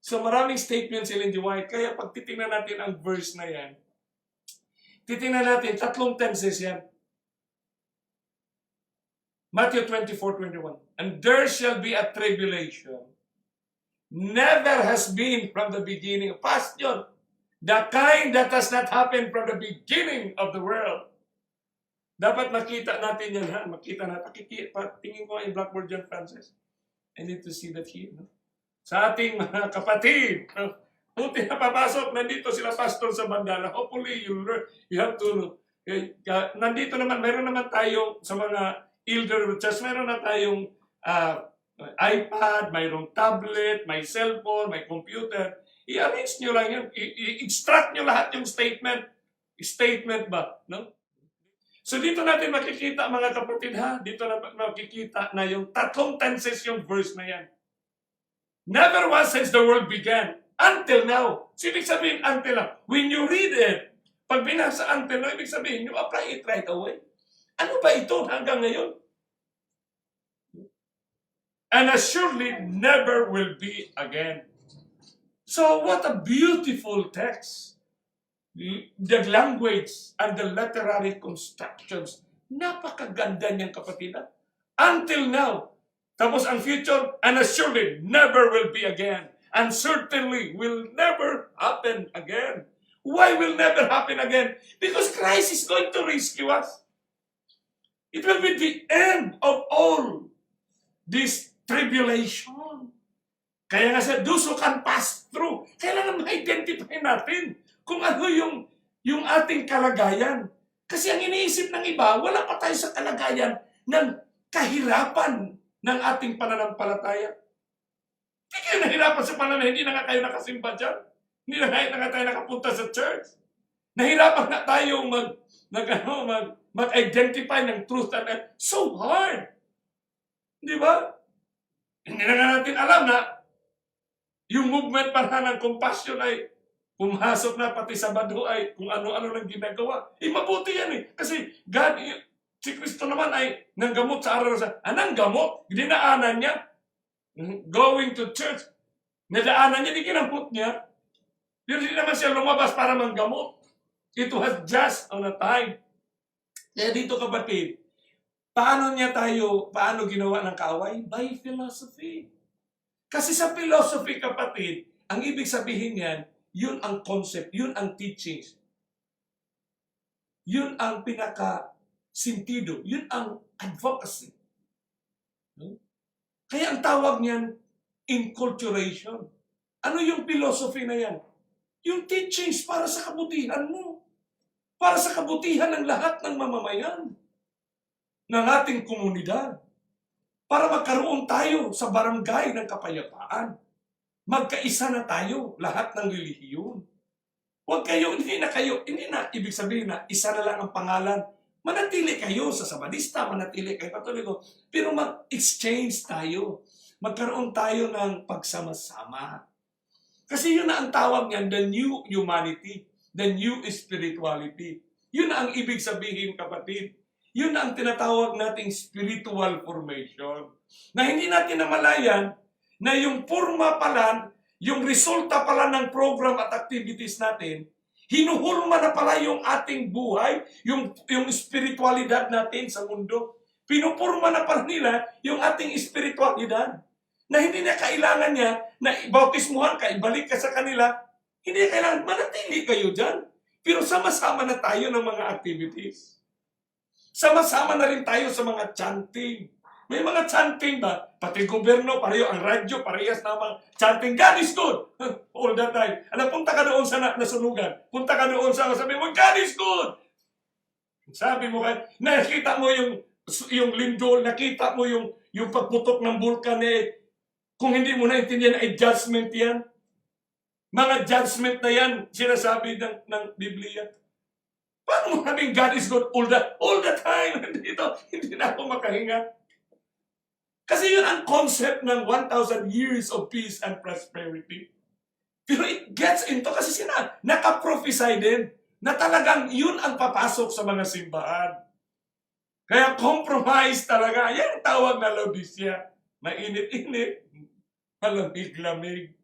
So maraming statements si Ellen G. White. Kaya pag titingnan natin ang verse na yan, titingnan natin, 3 tenses yan. Matthew 24:21. And there shall be a tribulation. Never has been from the beginning. Past yun. The kind that has not happened from the beginning of the world. Dapat makita natin yan, ha? Makita natin. Tingin ko yung blackboard dyan, Francis. I need to see that here. No? Sa ating mga kapatid, Buti na papasok, nandito sila pastor sa Mandala. Hopefully, you have to, nandito naman, meron naman tayo sa mga elder church, meron na tayong iPad, mayroong tablet, may cellphone, may computer. I-arrange nyo lang yun. I-extract nyo lahat yung statement. Statement ba? No? So dito natin makikita, mga kapatid ha, dito na makikita na yung tatlong tenses yung verse na yan. Never was since the world began, until now. So ibig sabihin, until now. When you read it, pag binasa until now, ibig sabihin, you apply it right away. Ano ba ito hanggang ngayon? And assuredly never will be again. So what a beautiful text. The language and the literary constructions, napakaganda niyang kapatid. Until now. Tapos ang future, and assuredly never will be again. And certainly will never happen again. Why will never happen again? Because Christ is going to rescue us. It will be the end of all this tribulation. Kaya nga sa those who can pass through, kailangan ma-identify natin kung ano yung ating kalagayan. Kasi ang iniisip ng iba, wala pa tayo sa kalagayan ng kahirapan ng ating pananampalataya. Hindi kayo nahirapan sa pananampalataya, hindi na nga kayo nakasimba dyan. Hindi na nga tayo nakapunta sa church. Nahirapan na tayo mag-identify ng truth and so hard. Di ba? Hindi na nga natin alam na yung movement para ng compassion ay pumasok na pati sa Sabado ay kung ano-ano lang ginagawa. Mabuti yan eh. Kasi God, si Kristo naman ay nanggamot sa araw sa... Anong gamot? Dinaanan niya. Going to church. Nadaanan niya, di ginamot niya. Pero hindi naman siya lumabas para manggamot. It was just on a time. Kaya dito kapatid, paano ginawa ng kaaway? By philosophy. Kasi sa philosophy kapatid, ang ibig sabihin yan, yun ang concept, yun ang teachings. Yun ang pinaka-sintido, yun ang advocacy. Kaya ang tawag niyan, inculturation. Ano yung philosophy na yan? Yung teachings para sa kabutihan mo. Para sa kabutihan ng lahat ng mamamayan. Ng ating komunidad. Para magkaroon tayo sa barangay ng kapayapaan. Magkaisa na tayo, lahat ng relihiyon. Huwag kayo, hindi na ibig sabihin na isa na lang ang pangalan. Manatili kayo sa Sabadista, manatili kayo Katoliko, pero mag-exchange tayo. Magkaroon tayo ng pagsama-sama. Kasi yun na ang tawag niyan, the new humanity, the new spirituality. Yun na ang ibig sabihin, kapatid. Yun na ang tinatawag nating spiritual formation. Na hindi natin namalayan na yung forma pala, yung resulta pala ng program at activities natin, hinuhulma na pala yung ating buhay, yung spiritualidad natin sa mundo. Pinupurma na pala nila yung ating spiritualidad. Na hindi na kailangan niya na ibautismuhan ka, ibalik ka sa kanila. Hindi na kailangan, manatili kayo dyan. Pero sama-sama na tayo ng mga activities. Sama-sama na rin tayo sa mga chanting. May mga chanting ba? Pati gobyerno, pareho ang radyo, parehas na mga chanting. God is good! All the time. Alam, punta ka doon sa nasunugan. Punta ka doon sa sabi mo, God is good! Sabi mo ka, nakita mo yung lindol, nakita mo yung pagputok ng vulkan eh. Kung hindi mo naintindihan ay judgment yan. Mga judgment na yan, sinasabi ng Biblia. Paano mo sabing God is good all the time? Hindi na ako makahinga. Kasi yun ang concept ng 1,000 years of peace and prosperity. Pero it gets into, kasi nakaprophesy din na talagang yun ang papasok sa mga simbahan. Kaya compromise talaga. Yan ang tawag na Laodicea. Mainit-init, malamig-lamig.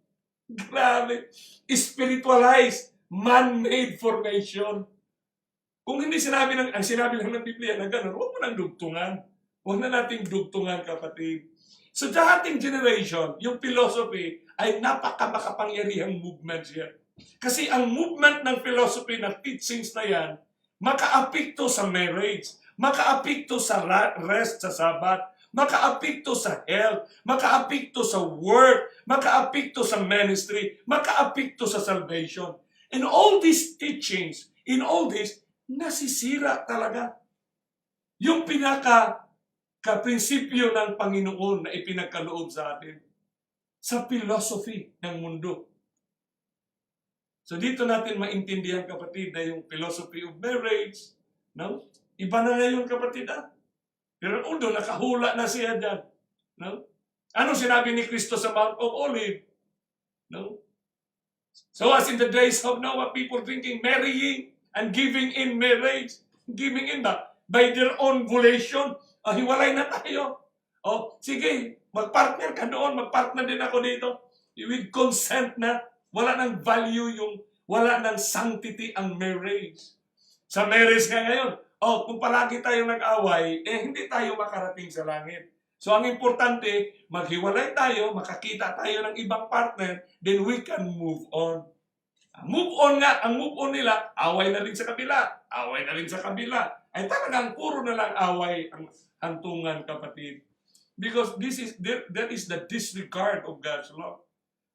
Grabe. Spiritualized, man-made formation. Kung hindi sinabi lang ng Biblia na gano'n, huwag mo nang dugtungan. Huwag na nating dugtungan, kapatid. So, sa ating generation, yung philosophy ay napaka-makapangyarihang movement siya. Kasi ang movement ng philosophy, ng teachings na yan, maka-apekto sa marriage, maka-apekto sa rest sa Sabbath, makaapekto sa health, makaapekto sa work, makaapekto sa ministry, makaapekto sa salvation. And all these teachings, in all this, nasisira talaga. Yung ka-prinsipyo ng Panginoon na ipinagkaloob sa atin sa philosophy ng mundo. So dito natin maintindihan, kapatid, na yung philosophy of marriage, no? Iba na ngayon, kapatid, Pero although nakahula na siya dyan, no? Ano sinabi ni Kristo sa Mount of Olives? No? So as in the days of Noah, people thinking marrying and giving in marriage, giving in ba? By their own volition, hiwalay na tayo. Sige, magpartner ka doon, magpartner din ako dito. With consent na, wala nang value wala nang sanctity ang marriage. Sa marriage nga ngayon, kung palagi tayo nag-away, hindi tayo makarating sa langit. So ang importante, maghiwalay tayo, makakita tayo ng ibang partner, then we can move on. Move on nga, ang move on nila, away na rin sa kabila, away na rin sa kabila. Ay talagang puro na lang away ang hantungan, kapatid. Because that is the disregard of God's law.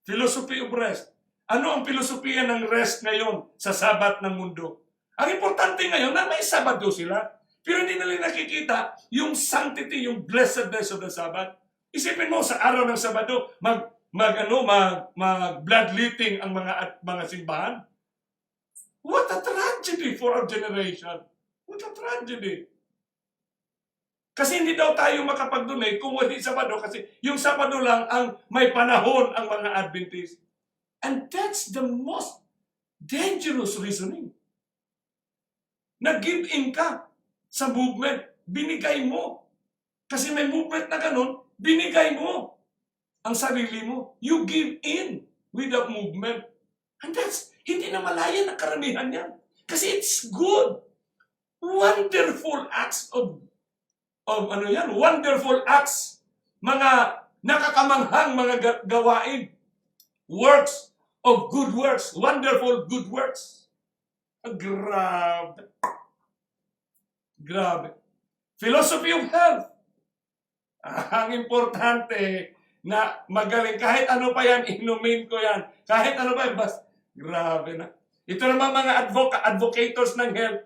Philosophy of rest. Ano ang filosofiya ng rest ngayon sa Sabbath ng mundo? Ang importante ngayon na may Sabado sila. Pero hindi nila nakikita yung sanctity, yung blessedness of the Sabbath. Isipin mo, sa araw ng Sabado, mag-bloodletting ang mga simbahan. What a tragedy for our generation. What a tragedy. Kasi hindi daw tayo makapag-donate kung hindi Sabado, kasi yung Sabado lang ang may panahon ang mga Adventist. And that's the most dangerous reasoning. Nag-give in ka sa movement, binigay mo. Kasi may movement na ganun, binigay mo ang sarili mo. You give in without movement. And that's, hindi na malaya na karamihan yan. Kasi it's good. Wonderful acts wonderful acts, mga nakakamanghang mga gawain, works of good works, wonderful good works. Grabe. Grabe. Philosophy of health. Ang importante na magaling. Kahit ano pa yan, inumin ko yan. Kahit ano pa yan, grabe na. Ito naman mga advocators ng health,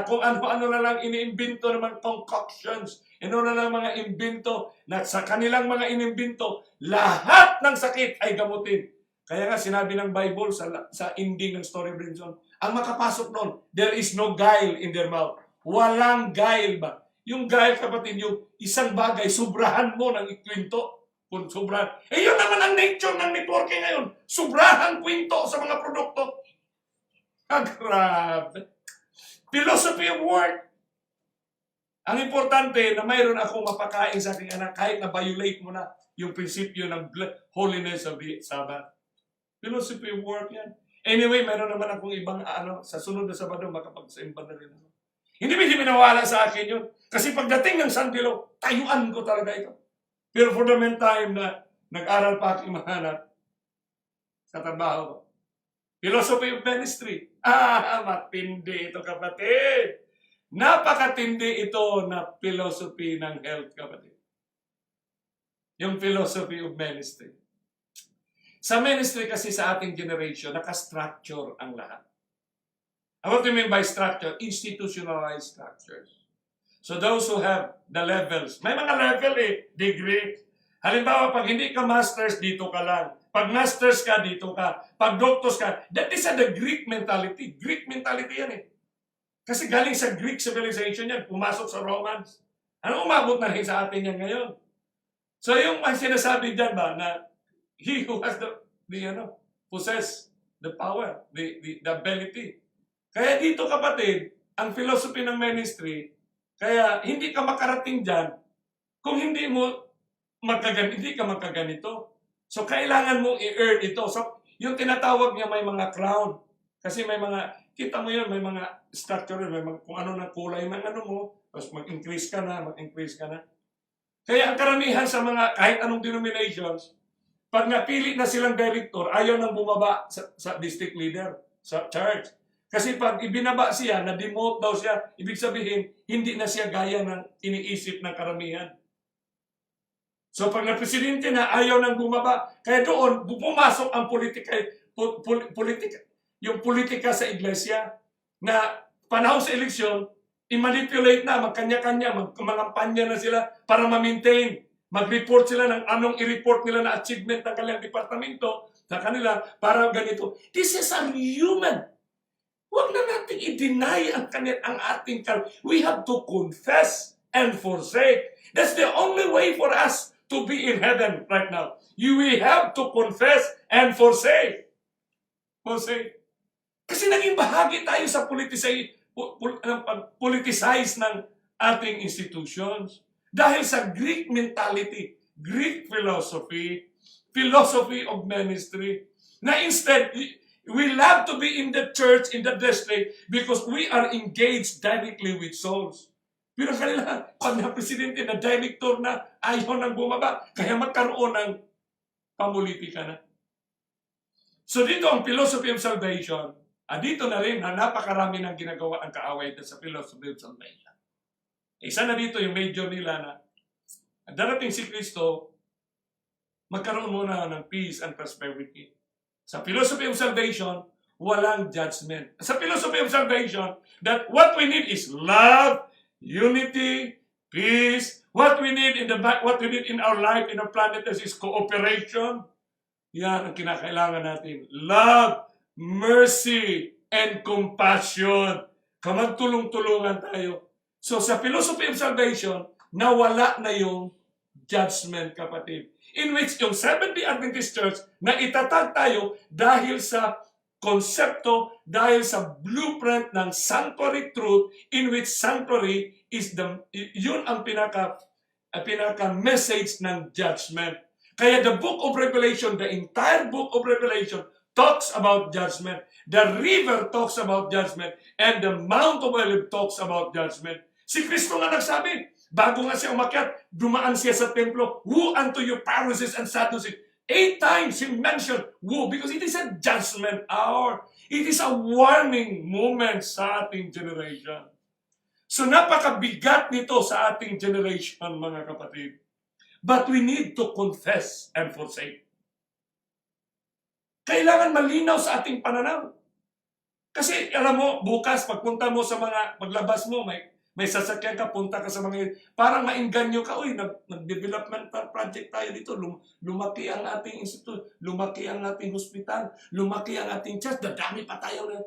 kung ano-ano na lang iniimbento ng mga concoctions, ano na lang mga imbento, na sa kanilang mga inimbento, lahat ng sakit ay gamutin. Kaya nga sinabi ng Bible sa ending ng story of redemption, ang makapasok noon, there is no guile in their mouth. Walang guile ba? Yung guile, kapatid, yung isang bagay, sobrahan mo ng ikwento. Kung sobrahan. Yun naman ang nature ng networking ngayon. Sobrahan kwento sa mga produkto. Grabe. Philosophy of work. Ang importante na mayroon akong mapakain sa aking anak kahit na violate mo na yung prinsipyo ng holiness of the Sabbath. Philosophy of work yan. Anyway, mayroon naman akong ibang sa sunod na Sabado makapagsimba na rin ako. Hindi minawala sa akin yun. Kasi pagdating ng Sandilo, tayuan ko talaga ito. Pero for the meantime na nag-aral pa aking mahanap sa trabaho ko. Philosophy of ministry. Matindi ito, kapatid. Napakatindi ito na philosophy ng health, kapatid. Yung philosophy of ministry. Sa ministry kasi sa ating generation, naka-structure ang lahat. What do you mean by structure? Institutionalized structures. So those who have the levels, may mga level degree. Halimbawa, pag hindi ka masters, dito ka lang. Pag masters ka, dito ka. Pag doctors ka, that is the Greek mentality. Greek mentality yan Kasi galing sa Greek civilization yan, pumasok sa Romans. Ano umabot na rin sa atin yan ngayon? So yung sinasabi dyan ba, na he who has possess the power, the ability. Kaya dito, kapatid, ang philosophy ng ministry, kaya hindi ka makarating dyan kung hindi ka magkaganito. So, kailangan mo i-earn ito. So, yung tinatawag niya may mga crown. Kasi may mga, kita mo yun, may mga structure, may mga, kung ano na kulay ng mo, tapos mag-increase ka na. Kaya ang karamihan sa mga, kahit anong denominations, pag napili na silang director, ayaw nang bumaba sa district leader, sa church. Kasi pag ibinaba siya, na-demote daw siya, ibig sabihin, hindi na siya gaya ng iniisip ng karamihan. So pag na-presidente na ayaw nang bumaba, kaya doon pumasok ang yung politika sa iglesia na panahon sa eleksyon, i-manipulate na, magkanya-kanya, magkampanya na sila para ma-maintain. Mag-report sila ng anong i-report nila na achievement ng kanilang departamento sa kanila para ganito. This is unhuman. Huwag na natin i-deny ang ating we have to confess and forsake. That's the only way for us to be in heaven right now. We have to confess and forsake. Forsake. Kasi naging bahagi tayo sa politicize ng ating institutions. Dahil sa Greek mentality, Greek philosophy, philosophy of ministry, na instead, we love to be in the church, in the district, because we are engaged directly with souls. Pero kanila, pag na presidente na director na, ayaw nang bumaba, kaya magkaroon ng pamulitika na. So dito ang philosophy of salvation, dito na rin na napakarami ng ginagawa ang kaaway sa philosophy of salvation. Isa na dito yung major nila na darating si Kristo, magkaroon muna ng peace and prosperity. Sa philosophy of salvation, walang judgment. Sa philosophy of salvation, that what we need is love, unity, peace. What we need in our life, in our planet is cooperation. Yan ang kinakailangan natin. Love, mercy, and compassion. Kamagtulong-tulungan tayo. So sa philosophy of salvation, nawala na yung judgment, kapatid. In which yung Seventh-day Adventist Church na itatag tayo dahil sa konsepto, dahil sa blueprint ng sanctuary truth, in which sanctuary is yun ang pinaka-message ng judgment. Kaya the book of Revelation, the entire book of Revelation talks about judgment. The river talks about judgment. And the Mount of Olives talks about judgment. Si Kristo nga nagsabi, bago nga siya umakyat, dumaan siya sa templo, woe unto you Pharisees and Sadducees. 8 times he mentioned woe because it is a judgment hour. It is a warning moment sa ating generation. So napakabigat nito sa ating generation, mga kapatid. But we need to confess and forsake. Kailangan malinaw sa ating pananaw. Kasi alam mo, bukas pagpunta mo sa maglabas mo, may sasakyan ka, punta ka sa mga, parang maingganyo ka, nag-development project tayo dito, lumaki ang ating institute, lumaki ang ating hospital, lumaki ang ating church, dadami pa tayo na.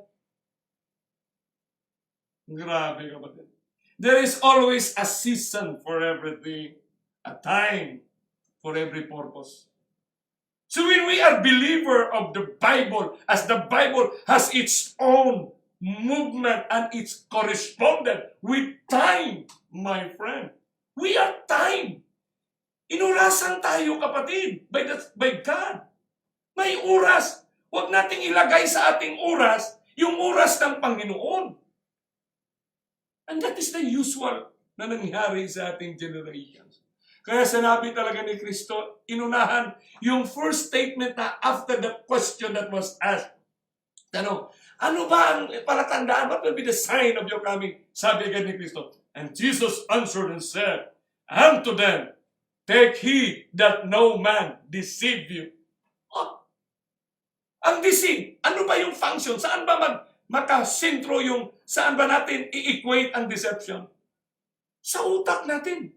Grabe, kapatid. There is always a season for everything, a time for every purpose. So when we are believer of the Bible, as the Bible has its own movement and it's correspondent with time, my friend. We are time. Inurasan tayo, kapatid, by God. May oras. Huwag nating ilagay sa ating oras yung oras ng Panginoon. And that is the usual na nangyari sa ating generations. Kaya sinabi talaga ni Kristo, inunahan yung first statement na after the question that was asked. Ano ba ang palatandaan? What will be the sign of your coming? Sabi agad ni Kristo. And Jesus answered and said unto them, take heed that no man deceive you. Ang deceive, ano ba yung function? Saan ba makasintro saan ba natin i-equate ang deception? Sa utak natin.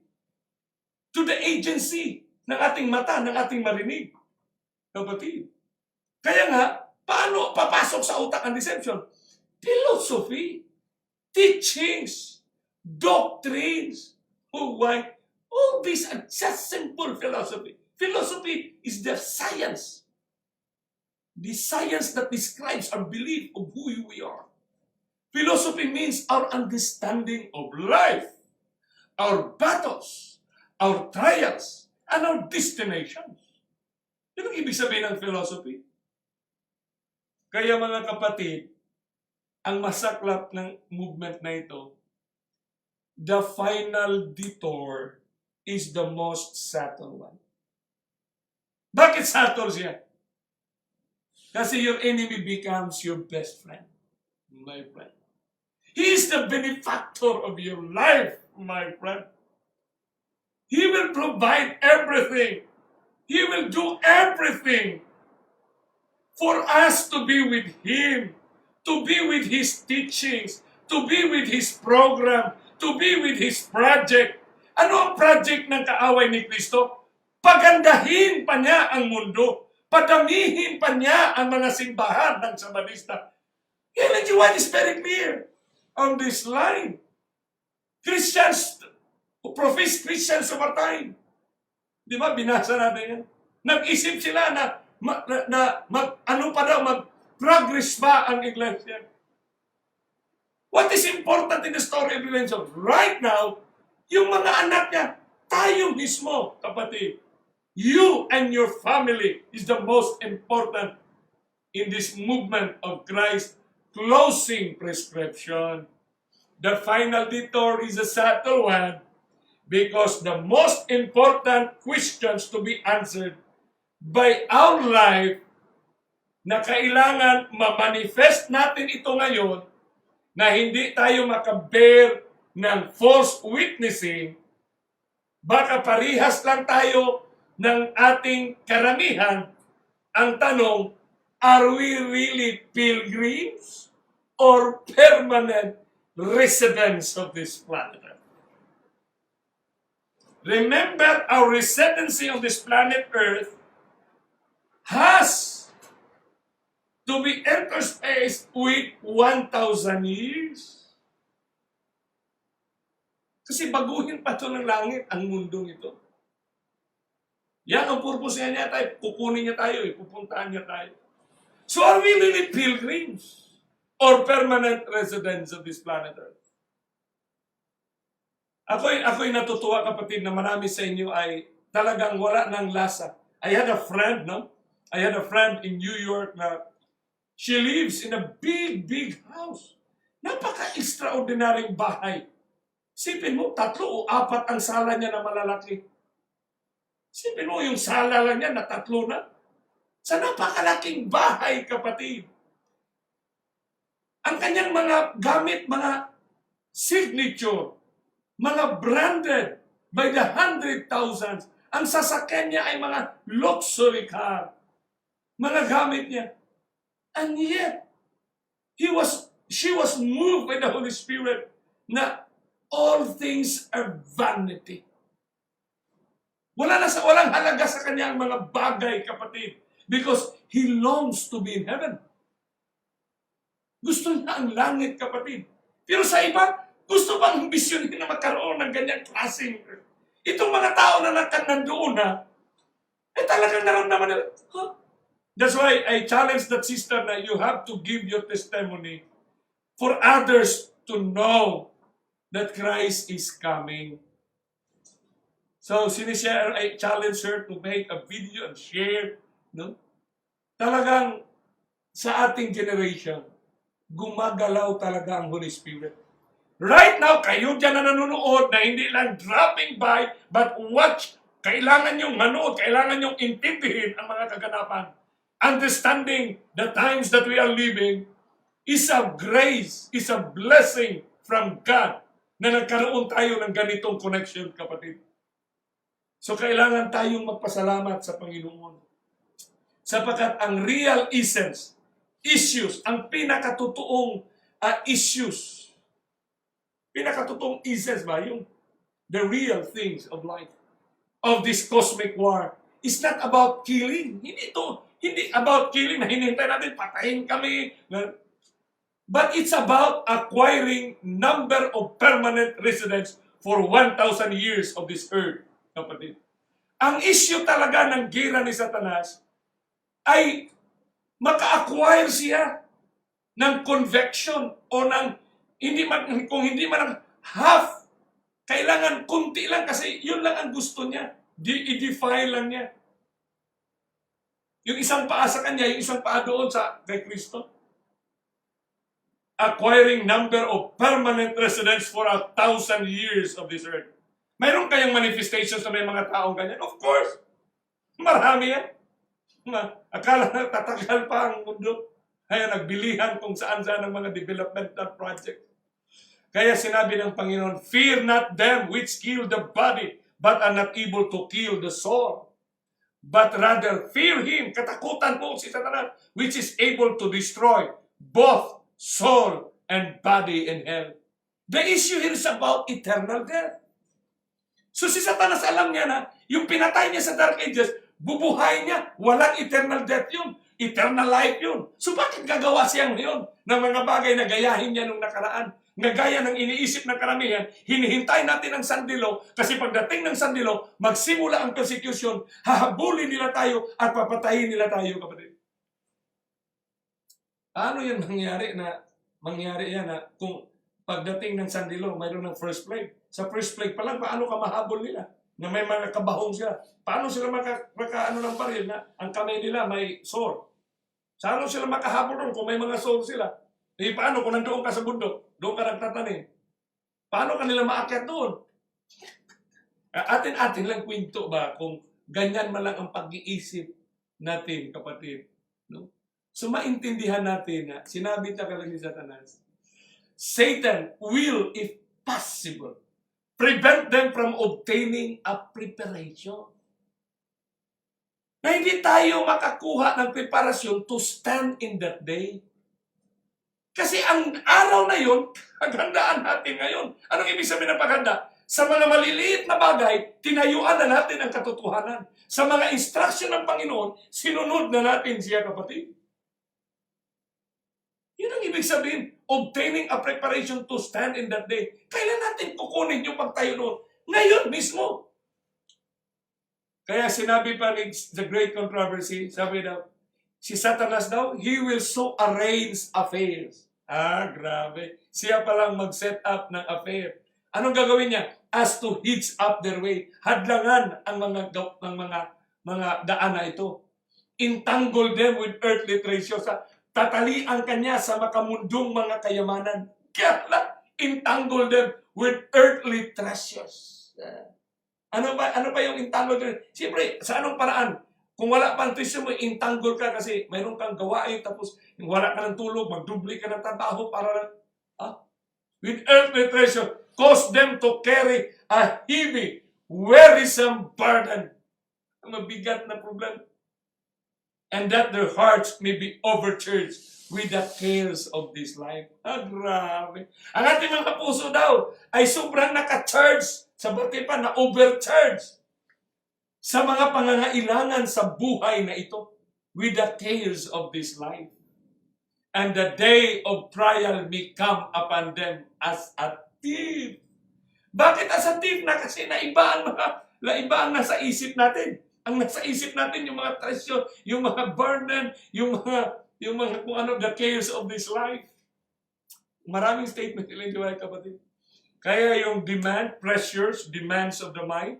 To the agency ng ating mata, ng ating marinig. Kapatid. Kaya nga, paano papasok sa utak ang deception? Philosophy, teachings, doctrines. Why? All these are just simple philosophy. Philosophy is the science. The science that describes our belief of who we are. Philosophy means our understanding of life, our battles, our trials, and our destinations. Yun ang ibig sabihin ng philosophy. Kaya mga kapatid, ang masaklap ng movement na ito, the final detour is the most subtle one. Bakit subtle siya? Kasi your enemy becomes your best friend, my friend. He is the benefactor of your life, my friend. He will provide everything. He will do everything for us to be with Him, to be with His teachings, to be with His program, to be with His project. Ano ang project ng kaaway ni Kristo? Pagandahin pa niya ang mundo. Padamihin pa niya ang mga simbahan ng Sabadista. Ellen G. White is very clear on this line. Christians who profess Christians over time. Di ba? Binasa natin yan. Nag-isip sila na mag-progress pa ang iglesia. What is important in the story of redemption? Right now, yung mga anak niya, tayo mismo, kapatid. You and your family is the most important in this movement of Christ's closing prescription. The final detour is a subtle one because the most important questions to be answered by our life na kailangan ma-manifest natin ito ngayon na hindi tayo makabear ng false witnessing, baka parihas lang tayo ng ating karamihan. Ang tanong, are we really pilgrims or permanent residents of this planet? Remember, our residency on this planet Earth has to be interspaced with 1,000 years. Kasi baguhin pa ito ng langit ang mundong ito. Yan ang purpose niya tayo. Kukunin niya tayo, pupuntahan niya tayo. So are we really pilgrims or permanent residents of this planet Earth? Ako'y natutuwa, kapatid, na marami sa inyo ay talagang wala ng lasa. I had a friend in New York na she lives in a big, big house. Napaka-extraordinaryong bahay. Sipin mo, 3 o 4 ang sala niya na malalaki. Sipin mo, yung sala lang niya na 3 na. Sa napakalaking bahay, kapatid. Ang kanyang mga gamit, mga signature, mga branded by the 100,000s. Ang sasakyan niya ay mga luxury car. Mga gamit niya. And yet, she was moved by the Holy Spirit na all things are vanity. Walang halaga sa kanya ang mga bagay, kapatid. Because he longs to be in heaven. Gusto niya ang langit, kapatid. Pero sa iba, gusto bang ambisyonin na magkaroon ng ganyang klaseng? Itong mga tao na nandoon na, talagang naramdaman nila, huh? That's why I challenge that sister na you have to give your testimony for others to know that Christ is coming. So, I challenge her to make a video and share. No? Talagang sa ating generation, gumagalaw talaga ang Holy Spirit. Right now, kayo dyan na nanonood na hindi lang dropping by, but watch. Kailangan yung manood, kailangan yung intindihin ang mga kaganapan. Understanding the times that we are living is a grace, is a blessing from God na nagkaroon tayo ng ganitong connection, kapatid. So kailangan tayong magpasalamat sa Panginoon. Sapagkat ang real essence, issues, ang pinakatotoong issues, pinakatotoong essence ba? Yung the real things of life, of this cosmic war, is not about killing. Hindi about killing na hinihintay natin, patayin kami. But it's about acquiring number of permanent residents for 1,000 years of this earth, kapatid. Ang issue talaga ng gira ni Satanas ay maka-acquire siya ng conviction o ng kung hindi man ng half, kailangan kunti lang kasi yun lang ang gusto niya. I-defile lang niya. Yung isang paa sa kanya, yung isang paa doon kay Kristo. Acquiring number of permanent residents for 1,000 years of this earth. Mayroon kayang manifestations na may mga taong ganyan? Of course. Marami yan. Akala na tatagal pa ang mundo. Kaya nagbilihan kung saan-saan ang mga developmental projects. Kaya sinabi ng Panginoon, fear not them which kill the body, but are not able to kill the soul, but rather fear him, katakutan mo si Satanas, which is able to destroy both soul and body in hell. The issue here is about eternal death. So si Satanas alam niya na yung pinatay niya sa Dark Ages, bubuhay niya, walang eternal death yun. Eternal life yun. So bakit gagawa siyang yun ng mga bagay na gayahin niya nung nakaraan? Nga gaya ng iniisip ng karamihan, hinihintay natin ang sandilo kasi pagdating ng sandilo, magsimula ang persecution, hahabulin nila tayo at papatayin nila tayo, kapatid. Paano yan mangyari yan na kung pagdating ng sandilo, mayroon ng first plague? Sa first plague pa lang, paano ka mahabol nila? Na may mga kabahong sila. Paano sila maka ng baril na ang kamay nila may sword? Paano sila makahabol ron kung may mga sword sila? Eh, paano kung nandoon ka sa bundok? Doon ka nagtatanim? Paano kanila maakyat doon? Atin-atin lang kwento ba kung ganyan man lang ang pag-iisip natin, kapatid? No? So maintindihan natin na sinabi talaga ni Satanas, Satan will, if possible, prevent them from obtaining a preparation. Na hindi tayo makakuha ng preparasyon to stand in that day. Kasi ang araw na yun, paghandaan natin ngayon. Anong ibig sabihin ng paghanda? Sa mga maliliit na bagay, tinayuan na natin ang katotohanan. Sa mga instruction ng Panginoon, sinunod na natin siya, kapatid. Yun ang ibig sabihin, obtaining a preparation to stand in that day. Kailan natin kukunin yung pagtayo noon? Ngayon mismo. Kaya sinabi pa ni The Great Controversy, sabi daw, si Satanas daw, he will so arrange affairs. Grabe. Siya palang mag-set up ng affair. Anong gagawin niya? As to hitch up their way. Hadlangan ang mga daan na ito. Entangle them with earthly treasures. Tatalian kanya sa makamundong mga kayamanan. Kaya entangle them with earthly treasures. Ano ba yung entangle them? Siyempre, sa anong paraan? Kung wala pang treasure mo, entangle ka kasi mayroon kang gawain, tapos wala ka ng tulog, magdubli ka ng trabaho para with earthly treasure, cause them to carry a heavy, wearisome burden. Ang mabigat na problema. And that their hearts may be overcharged with the cares of this life. Grabe. Ang ating mga puso daw ay sobrang naka-charge sa batipan na overcharge sa mga pangangailangan sa buhay na ito with the cares of this life. And the day of trial may come upon them as a thief. Bakit as a thief na? Kasi naiba ang nasa isip natin. Ang nasa isip natin yung mga treasure, yung mga burden, yung mga kung ano, the cares of this life. Maraming statement nila, kapatid. Kaya yung demands of the mind,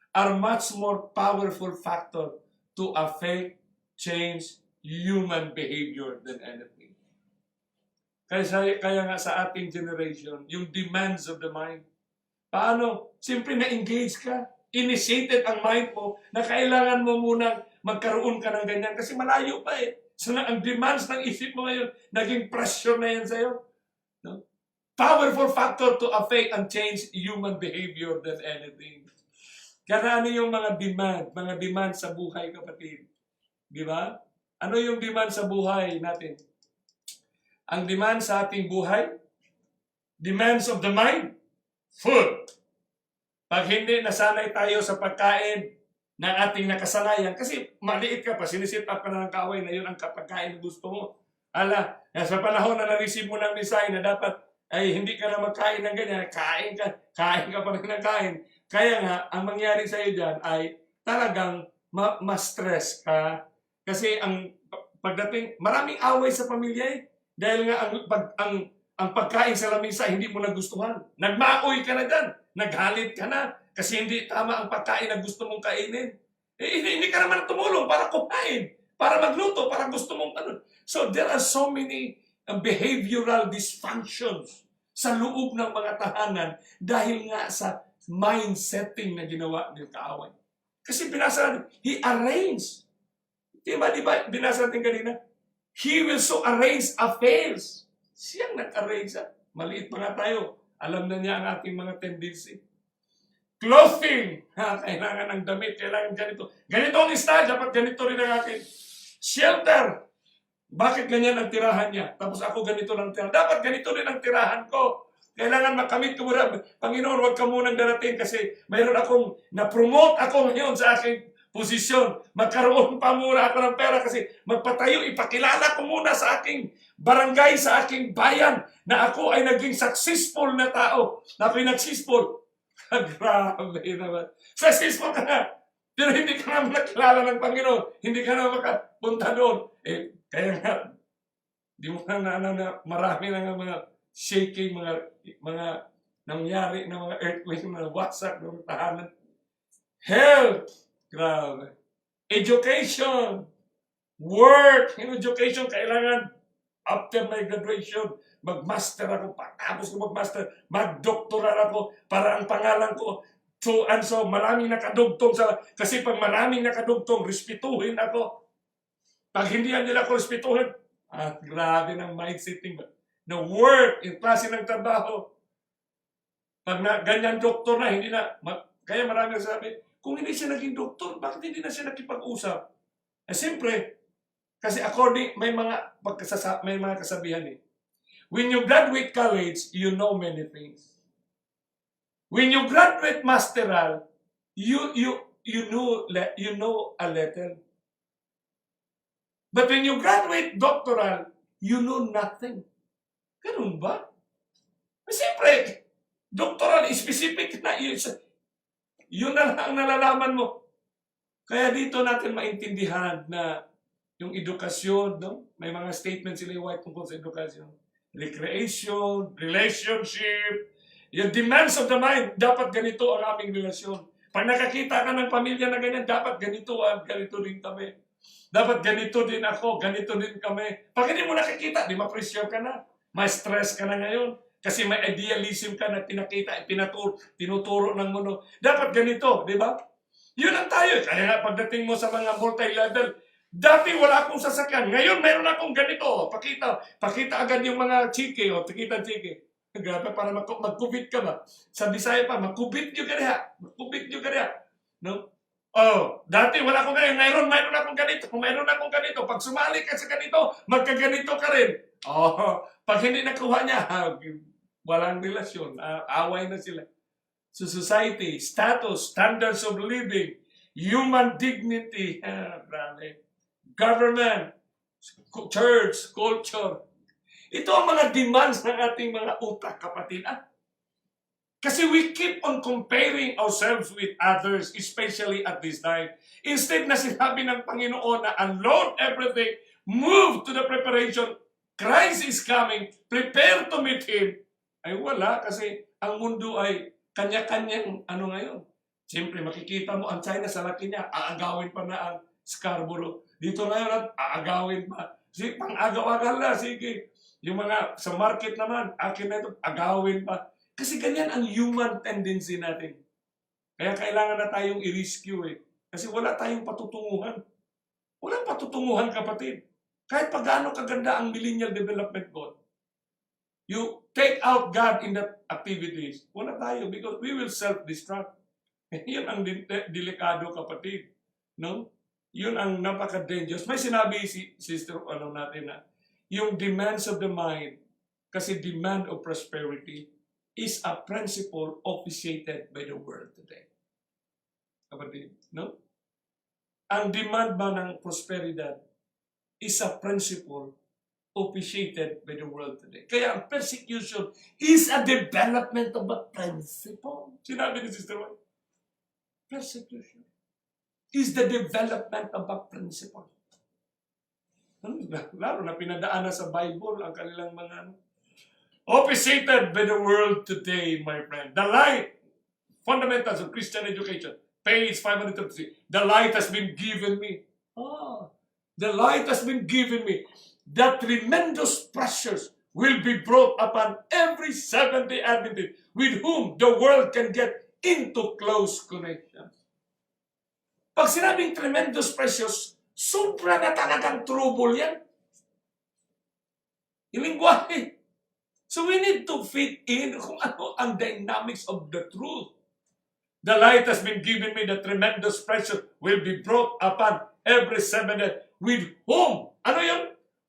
are much more powerful factor to affect, change human behavior than anything. Kaya nga sa ating generation, yung demands of the mind, paano? Siyempre na-engage ka, initiated ang mind mo na kailangan mo munang magkaroon ka ng ganyan kasi malayo pa eh. So ang demands ng isip mo ngayon, naging pressure na yan sa'yo. No? Powerful factor to affect and change human behavior than anything. Kaya ano yung mga demand sa buhay, kapatid? Di ba? Ano yung demand sa buhay natin? Ang demand sa ating buhay, demands of the mind, food. Pag hindi nasanay tayo sa pagkain ng ating nakasanayan, kasi maliit ka pa, sinisit up ka na ng kaaway na yun ang pagkain na gusto mo. Sa panahon na na-receive mo ng design na dapat ay hindi ka na magkain ng ganyan, kain ka pa rin ng kain. Kaya nga, ang mangyari sa iyo dyan ay talagang ma-stress ka. Kasi ang pagdating, maraming away sa pamilya eh. Dahil nga ang pagkain sa lamesa hindi mo nagustuhan. Nagmaoy ka na dyan. Naghalit ka na. Kasi hindi tama ang pagkain na gusto mong kainin. Hindi ka naman tumulong para kumain. Para magluto. Para gusto mong ano. So there are so many behavioral dysfunctions sa loob ng mga tahanan dahil nga sa mind setting na ginawa ng kaaway. Kasi binasa natin, he arranged. Di ba binasa natin kanina? He will so arrange affairs. Siyang nag-arrange. Maliit pa nga tayo. Alam na niya ang ating mga tendency. Clothing. Kailangan ng damit, kailangan ganito. Ganito ang style, dapat ganito rin ang akin. Shelter. Bakit ganyan ang tirahan niya? Tapos ako ganito lang tirahan. Dapat ganito rin ang tirahan ko. Kailangan makamit ko muna. Panginoon, huwag ka munang darating kasi mayroon akong na-promote ako ngayon sa aking posisyon. Magkaroon pa muna ako ng pera kasi magpatayo, ipakilala ko muna sa aking barangay, sa aking bayan na ako ay naging successful na tao. Na ako'y successful. Grabe naman. Successful ka na. Pero hindi ka naman nakilala ng Panginoon. Hindi ka na makapunta doon. Kaya nga, di mo na marami na mga shaking, mga nangyari na mga earthquake, mga wasak ng tahanan. Health. Grabe. Education. Work. In education, kailangan after my graduation, mag-master ako. Tapos ko mag-master, mag-doctoral ako para ang pangalan ko so and so, maraming nakadugtong kasi pag maraming nakadugtong, respetuhin ako. Pag hindi nila ako respetuhin, grabe ng mindsetting na work, yung klase ng trabaho. Pag ganyan doktor na, hindi na, kaya marami sabi, kung hindi siya naging doktor, bakit hindi na siya nakipag-usap? Siyempre, kasi according, may mga kasabihan eh. When you graduate college, you know many things. When you graduate masteral, you know a little. But when you graduate doctoral, you know nothing. Ganun ba? Siyempre, doctoral specific na yun na lang ang nalalaman mo. Kaya dito natin maintindihan na yung edukasyon, no? May mga statements sila yung white tungkol sa edukasyon. Recreation, relationship, yung demands of the mind, dapat ganito ang aming relasyon. Pag nakakita ka ng pamilya na ganyan, dapat ganito rin kami. Dapat ganito din ako, ganito din kami. Pag hindi mo nakikita, di ma-pressure ka na. Ma-stress ka na ngayon. Kasi may idealism ka na pinakita, tinuturo ng mundo. Dapat ganito, di ba? Yun ang tayo. Kaya nga pagdating mo sa mga multi-level, dati wala akong sasakyan. Ngayon meron akong ganito. Pakita agad yung mga chike o pakita chike. Grabe, para mag-kubit ka ba? Sa Bisaya pa, mag-kubit nyo ka rin. Mag-kubit nyo ka rin. No? Dati wala akong ganito. Ngayon mayroon akong ganito. Mayroon akong ganito. Pag sumali ka sa ganito, magkaganito ka rin. Pag hindi nakuha niya, walang relasyon. Away na sila. So society, status, standards of living, human dignity, government, church, culture. Ito ang mga demands ng ating mga utak, kapatid. Kasi we keep on comparing ourselves with others, especially at this time. Instead na sinabi ng Panginoon na unload everything, move to the preparation, Christ is coming, prepare to meet Him. Ay wala, kasi ang mundo ay kanya-kanyang ngayon. Siyempre, makikita mo ang China sa laki niya, aagawin pa na ang Scarborough. Dito ngayon, aagawin pa. Sige, pang-agaw-agal na, sige. Yung mga sa market naman, akin na ito, agawin pa. Kasi ganyan ang human tendency natin. Kaya kailangan na tayong i-rescue eh. Kasi wala tayong patutunguhan. Walang patutunguhan, kapatid. Kahit pa gaano kaganda ang millennial development goal. You take out God in that activities. Wala tayo because we will self-destruct. Yun ang delikado, kapatid. No? Yun ang napaka-dangerous. May sinabi si sister natin na yung demands of the mind, kasi demand of prosperity is a principle officiated by the world today. Kapatid, no? Ang demand ba ng prosperidad is a principle officiated by the world today. Kaya ang persecution is a development of a principle. Sinabi ni Sister White, persecution is the development of a principle. Lalo na pinadaanan sa Bible ang kanilang mga officiated by the world today, my friend. The light, fundamentals of Christian education, page 533. The light has been given me. The light has been given me. The tremendous pressures will be brought upon every Seventh-day Adventist with whom the world can get into close connection. Pag sinabing tremendous pressures, sobra na talagang trouble yan. Yung lingwahe. So we need to fit in kung ano ang dynamics of the truth. The light has been given me, the tremendous pressure will be brought upon every 7 days. With whom? Ano yun?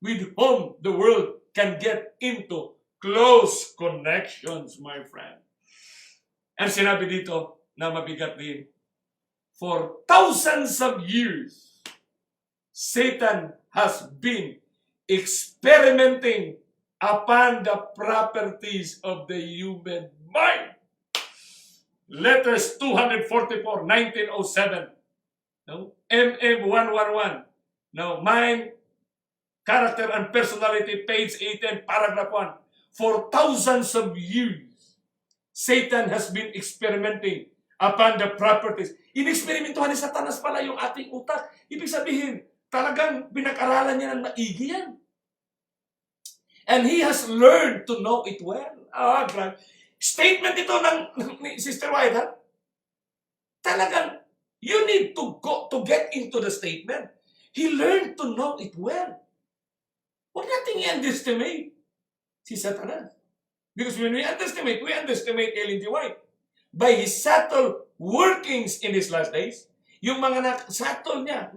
With whom the world can get into close connections, my friend. And sinabi dito na mabigat din, for thousands of years, Satan has been experimenting upon the properties of the human mind. Letters 244, 1907. No? MM111. No, mind, character, and personality, page 18, paragraph 1. For thousands of years, Satan has been experimenting upon the properties. Inexperimentuhan ni Satanas pala yung ating utak. Ibig sabihin, talagang pinag-aralan niya ng maigi yan. And he has learned to know it well. Grabe. Statement ito ni Sister White, ha? Talagang, you need to go to get into the statement. He learned to know it well. Huwag natin i-underestimate si Satanas. Because when we underestimate Ellen G. White. By his subtle workings in his last days, yung mga subtle niya,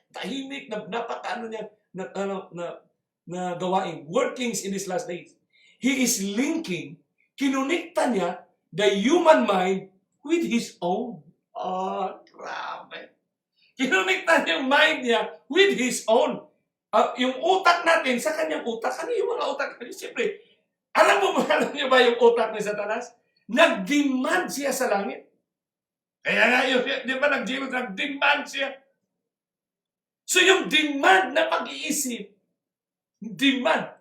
tahimik, napakaano niya, na gawain, workings in his last days. He is linking, kinunikta niya the human mind with his own. Grabe. Kinunikta niya yung mind niya with his own. Yung utak natin sa kanyang utak. Ano yung mga utak natin? Siyempre, alam niyo ba yung utak ni Satanas? Nag-demand siya sa langit. Kaya nga yun, di ba nag-demand siya? So yung demand na pag-iisip, demand,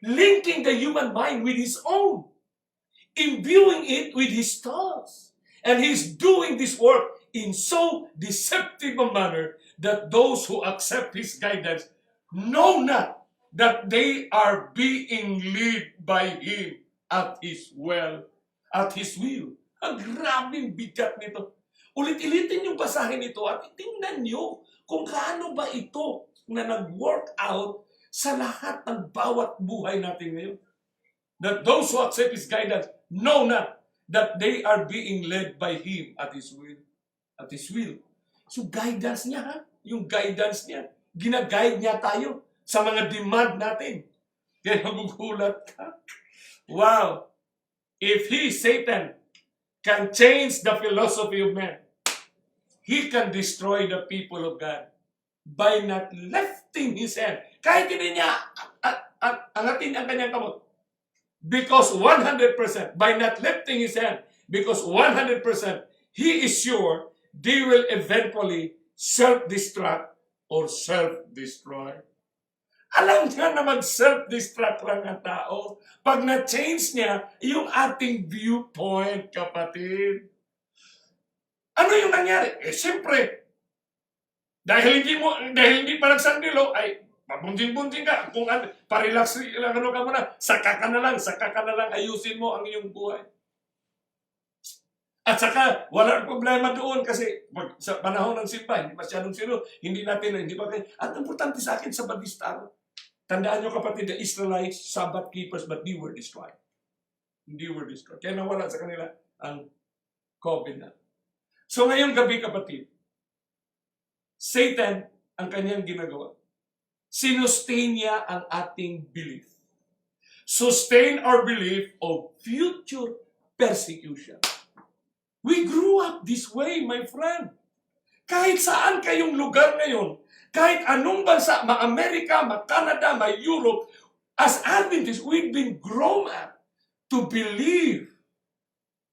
linking the human mind with his own, imbuing it with his thoughts. And he's doing this work in so deceptive a manner that those who accept his guidance know not that they are being led by him at his will. Ang grabing bigat nito. Ulit-ulitin yung basahin nito at tingnan nyo kung kaano ba ito na nag-work out sa lahat ng bawat buhay natin ngayon. That those who accept his guidance know not that they are being led by him at his will. At his will. So guidance niya, ha? Yung guidance niya. Gina-guide niya tayo sa mga demand natin. Kaya magugulat ka. Wow! If Satan, can change the philosophy of man, he can destroy the people of God by not lifting his hand. Kahit hindi niya angatin ang kanyang kamot. Because 100%, by not lifting his hand, because 100%, he is sure they will eventually self-destruct or self-destroy. Alam niya na mag-self-destruct lang ang tao pag na-change niya yung ating viewpoint, kapatid. Ano yung nangyari? Siyempre, dahil hindi pa nagsandilo, ay pabunting-bunting ka. Kung parelax lang ka muna, saka ka na lang, ayusin mo ang iyong buhay. At saka, walang problema doon kasi sa panahon ng simpa, hindi masyadong sino, hindi pa kayo. At importante sa akin sa Badistano, tandaan nyo kapatid, the Israelites, Sabbath keepers, but they were destroyed. Hindi were destroyed. Kaya nawala sa kanila ang covenant. So ngayong gabi kapatid, Satan ang kanyang ginagawa. Sinustain niya ang ating belief. Sustain our belief of future persecution. We grew up this way, my friend. Kahit saan kayong lugar ngayon, kahit anong bansa, ma-Amerika, ma-Canada, ma-Europe, as Adventists, we've been grown up to believe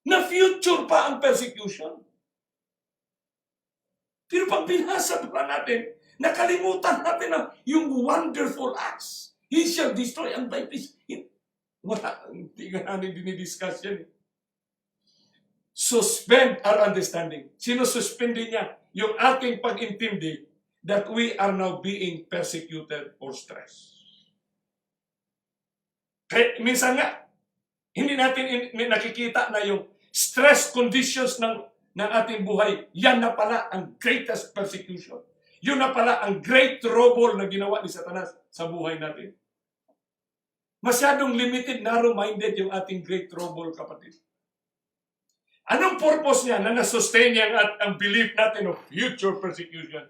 na future pa ang persecution. Pero pag binasa pa natin, nakalimutan natin na yung wonderful acts. He shall destroy and by peace. Wala, hindi nga namin dinidiscuss yan. Suspend our understanding. Sinususpindi niya yung ating pag-intindi that we are now being persecuted or stressed. Kaya minsan nga, hindi natin nakikita na yung stress conditions ng ating buhay, yan na pala ang greatest persecution. Yun na pala ang great trouble na ginawa ni Satanas sa buhay natin. Masyadong limited, narrow-minded yung ating great trouble, kapatid. Anong purpose niya na nasustain niya ang belief natin of future persecution?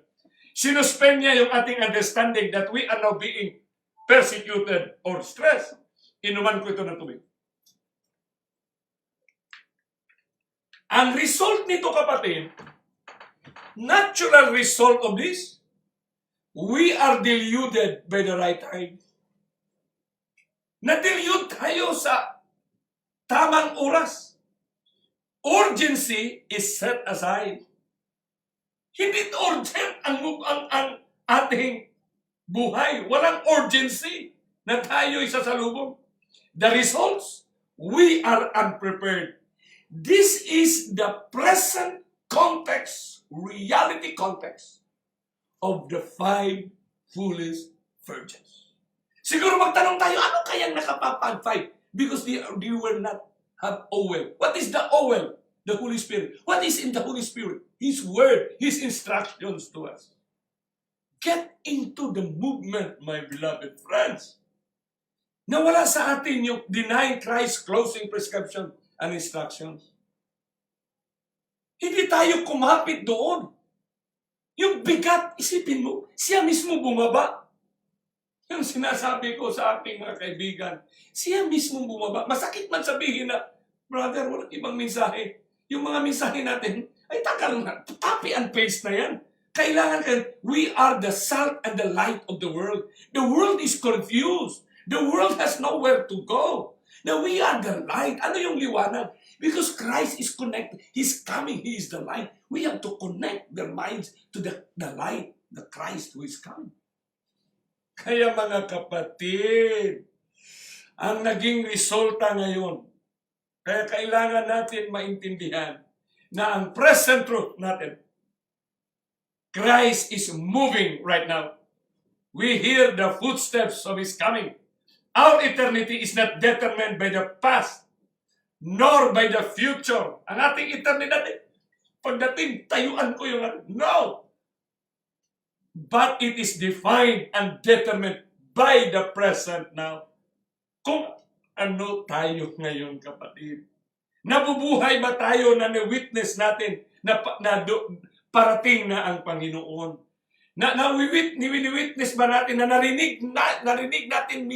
Sinuspend niya yung ating understanding that we are now being persecuted or stressed. Inuman ko ito ng tubig. Ang result nito, kapatid, natural result of this, we are deluded by the right time. Na-delude tayo sa tamang oras. Urgency is set aside. Hindi urgent ang ating buhay. Walang urgency na tayo isasalubong. The results, we are unprepared. This is the present context, reality context of the 5 foolish virgins. Siguro magtanong tayo, ano kayang nakapapag 5? Because they were not have oil. What is the oil? The Holy Spirit. What is in the Holy Spirit? His word, His instructions to us. Get into the movement, my beloved friends. Nawala sa atin yung denying Christ's closing prescription and instructions. Hindi tayo kumapit doon. Yung bigat, isipin mo, siya mismo bumaba. Yung sinasabi ko sa aking mga kaibigan, siya mismo bumaba. Masakit man sabihin na, brother, walang ibang mensahe. Yung mga mensahe natin, ay tagal na, copy and paste na yan. Kailangan we are the salt and the light of the world. The world is confused. The world has nowhere to go. Now we are the light. Ano yung liwanag? Because Christ is connected. He's coming. He is the light. We have to connect their minds to the light, the Christ who is coming. Kaya mga kapatid, ang naging resulta ngayon, kaya kailangan natin maintindihan na ang present truth natin, Christ is moving right now. We hear the footsteps of His coming. Our eternity is not determined by the past, nor by the future. Ang ating eternity, pagdating, tayuan ko yung no! But it is defined and determined by the present now. Kung ano tayo ngayon, kapatid. Nabubuhay ba tayo na na-witness natin na parating na ang Panginoon? Ni-witness ba natin na narinig natin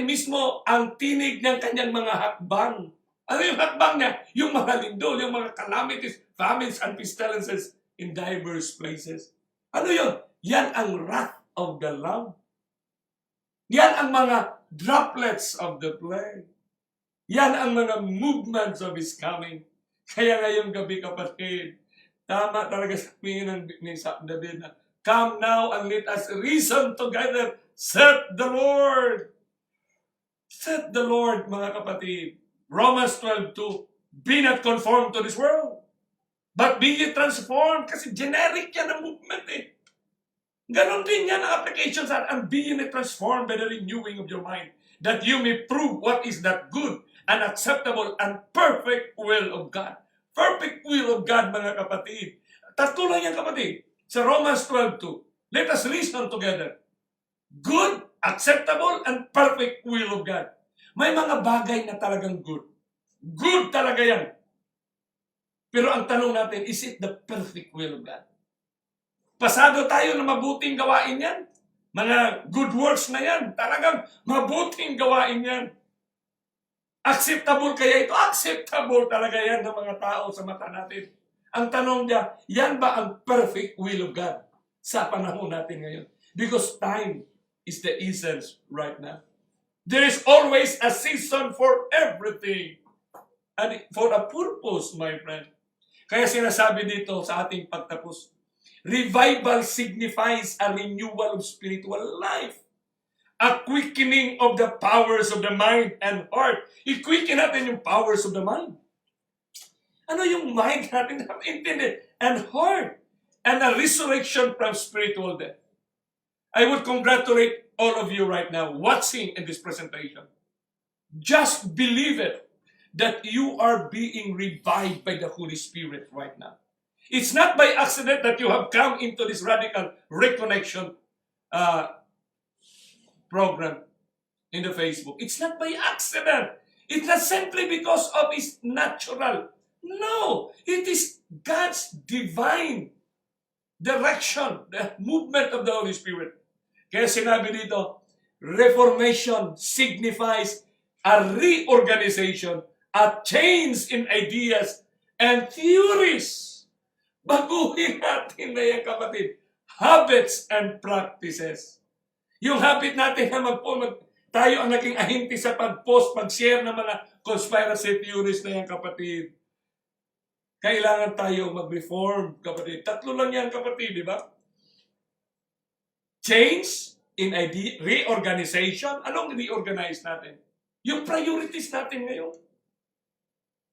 mismo ang tinig ng kanyang mga hakbang? Ano yung hakbang niya? Yung mga lindol, yung mga calamities, famines, and pestilences in diverse places. Ano yun? Yan ang wrath of the Lamb. Yan ang mga droplets of the plague. Yan ang mga movements of His coming. Kaya ngayong gabi, kapatid, tama talaga sabihin ni David na, come now and let us reason together. Set the Lord. Set the Lord, mga kapatid. Romans 12:2. Be not conformed to this world, but be ye transformed. Kasi generic yan ang movement eh. Ganon din yan ang application sa and be ye transformed by the renewing of your mind, that you may prove what is that good and acceptable and perfect will of God. Perfect will of God, mga kapatid. Tatlo lang yan, kapatid. Sa Romans 12:2. Let us reason together. Good, acceptable, and perfect will of God. May mga bagay na talagang good. Good talaga yan. Pero ang tanong natin, is it the perfect will of God? Pasado tayo na mabuting gawain yan. Mga good works na yan. Talagang mabuting gawain yan. Acceptable kaya ito? Acceptable talaga yan ng mga tao sa mata natin. Ang tanong niya, yan ba ang perfect will of God sa panahon natin ngayon? Because time is the essence right now. There is always a season for everything. And for a purpose, my friend. Kaya sinasabi dito sa ating pagtapos, revival signifies a renewal of spiritual life. A quickening of the powers of the mind and heart. I-quicken natin yung powers of the mind. Ano yung mind natin? Intended. And heart. And a resurrection from spiritual death. I would congratulate all of you right now watching in this presentation. Just believe it that you are being revived by the Holy Spirit right now. It's not by accident that you have come into this radical reconnection program in the Facebook. It's not by accident. It's not simply because of his natural. No, it is God's divine direction, the movement of the Holy Spirit. Kaya sinabi dito, Reformation signifies a reorganization, a change in ideas and theories. Baguhin natin na yan, kapatid. Habits and practices. Yung habit natin na tayo ang naging ahinti sa pag-post, pag-share ng mga conspiracy theories na yan, kapatid. Kailangan tayo mag-reform, kapatid. Tatlo lang yan, kapatid, di ba? Change in idea, reorganization. Anong reorganize natin? Yung priorities natin ngayon.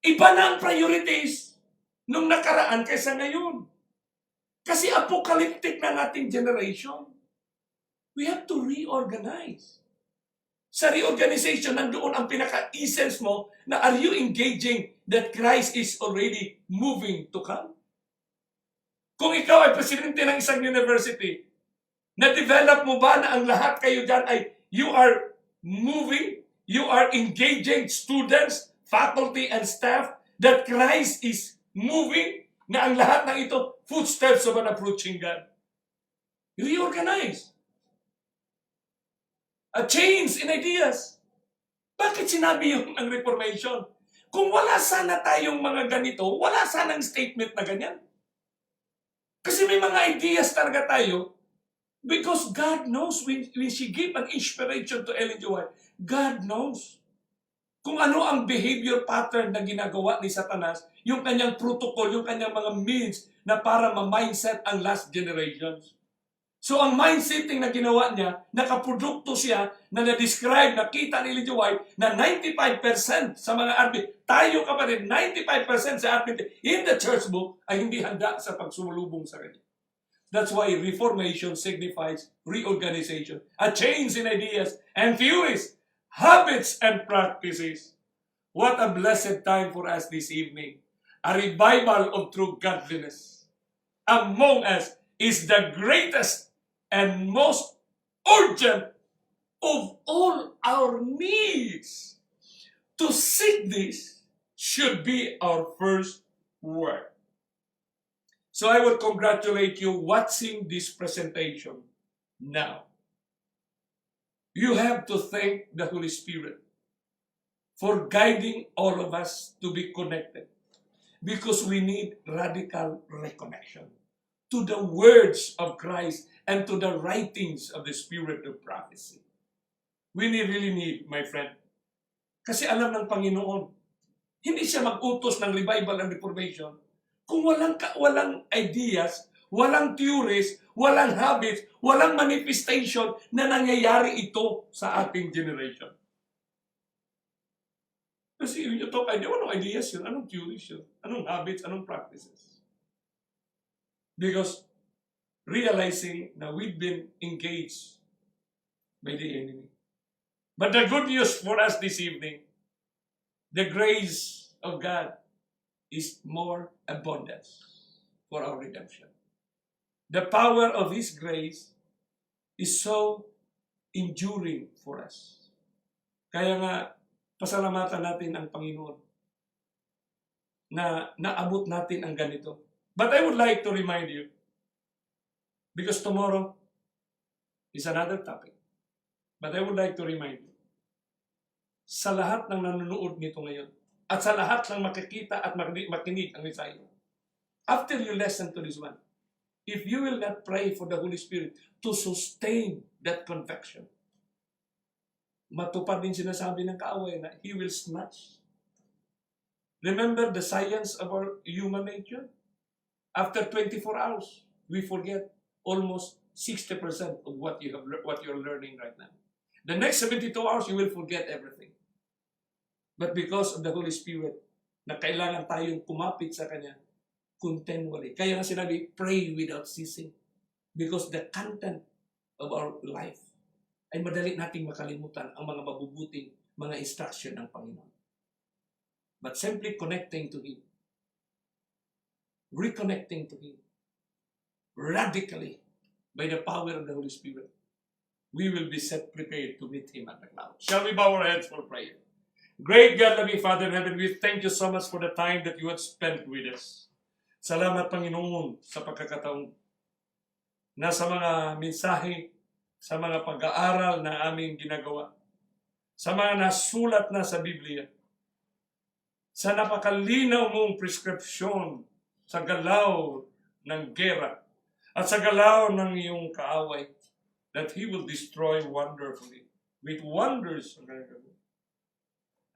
Iba na ang priorities nung nakaraan kaysa ngayon. Kasi apocalyptic na nating generation. We have to reorganize. Sa reorganization, nandoon ang pinaka-essence mo na are you engaging that Christ is already moving to come? Kung ikaw ay presidente ng isang university, na-develop mo ba na ang lahat kayo dyan ay you are moving, you are engaging students, faculty, and staff, that Christ is moving, na ang lahat ng ito, footsteps of an approaching God. Reorganize. A change in ideas. Bakit sinabi yung ang Reformation? Kung wala sana tayong mga ganito, wala sanang statement na ganyan. Kasi may mga ideas talaga tayo because God knows when she gave an inspiration to Ellen G. White, God knows kung ano ang behavior pattern na ginagawa ni Satanas, yung kanyang protocol, yung kanyang mga means na para ma-mindset ang last generations. So ang mindsetting na ginawa niya, nakaprodukto siya na na-describe, nakita ni Ellen G. White na 95% sa mga Adventist, tayo kapatid, 95% sa Adventist in the church book ay hindi handa sa pagsulubong sa kanya. That's why Reformation signifies reorganization, a change in ideas and theories, habits and practices. What a blessed time for us this evening. A revival of true godliness among us is the greatest and most urgent of all our needs. To seek this should be our first work. So I will congratulate you watching this presentation now. You have to thank the Holy Spirit for guiding all of us to be connected, because we need radical reconnection to the words of Christ and to the writings of the Spirit of prophecy. We really need, my friend. Kasi alam ng Panginoon, hindi siya mag-utos ng revival and reformation kung walang ideas, walang theories, walang habits, walang manifestation na nangyayari ito sa ating generation. Kasi when you talk idea, anong ideas yun? Anong theories yun? Anong habits? Anong practices? Because realizing na we've been engaged by the enemy. But the good news for us this evening, the grace of God is more abundance for our redemption. The power of His grace is so enduring for us. Kaya nga, pasalamatan natin ang Panginoon na naabot natin ang ganito. But I would like to remind you, because tomorrow is another topic. But I would like to remind you, sa lahat ng nanonood nito ngayon, at sa lahat ng makikita at makinig ang mensahe, after you listen to this one, if you will not pray for the Holy Spirit to sustain that conviction, matupad din sinasabi ng kaaway na He will snatch. Remember the science of our human nature? After 24 hours, we forget almost 60% of what you're learning right now. The next 72 hours, you will forget everything. But because of the Holy Spirit, na kailangan tayong kumapit sa Kanya continually. Kaya nga sinabi, pray without ceasing. Because the content of our life ay madali nating makalimutan ang mga mabubuting mga instruction ng Panginoon. But simply connecting to Him, reconnecting to Him, radically, by the power of the Holy Spirit, we will be set prepared to meet Him at the clouds. Shall we bow our heads for prayer? Great God, loving Father in heaven, we thank you so much for the time that you have spent with us. Salamat, Panginoon, sa pagkakataong na sa mga mensahe, sa mga pag-aaral na aming ginagawa, sa mga nasulat na sa Biblia, sa napakalinaw mong preskripsyon sa galaw ng gera at sa galaw ng iyong kaaway, that He will destroy wonderfully with wonders.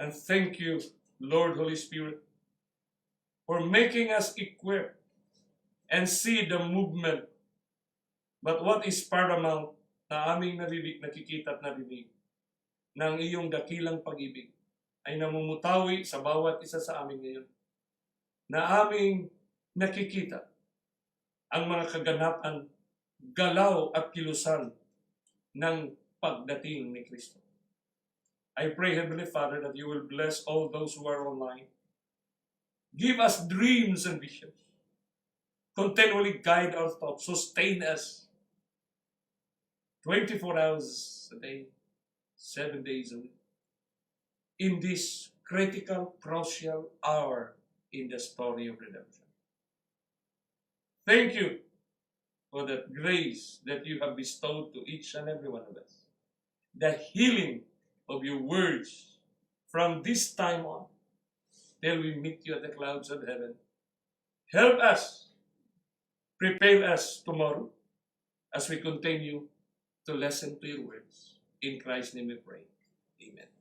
And thank you, Lord Holy Spirit, for making us equipped and see the movement. But what is paramount na aming nakikita at narinig ng iyong dakilang pag-ibig ay namumutawi sa bawat isa sa amin ngayon, na aming nakikita ang mga kaganapan, galaw at kilusan ng pagdating ni Kristo. I pray, Heavenly Father, that you will bless all those who are online. Give us dreams and visions. Continually guide our thoughts. Sustain us 24 hours a day, 7 days a week, in this critical, crucial hour in the story of redemption. Thank you for that grace that you have bestowed to each and every one of us. The healing of your words from this time on till we meet you at the clouds of heaven. Help us, prepare us tomorrow as we continue to listen to your words. In Christ's name we pray. Amen.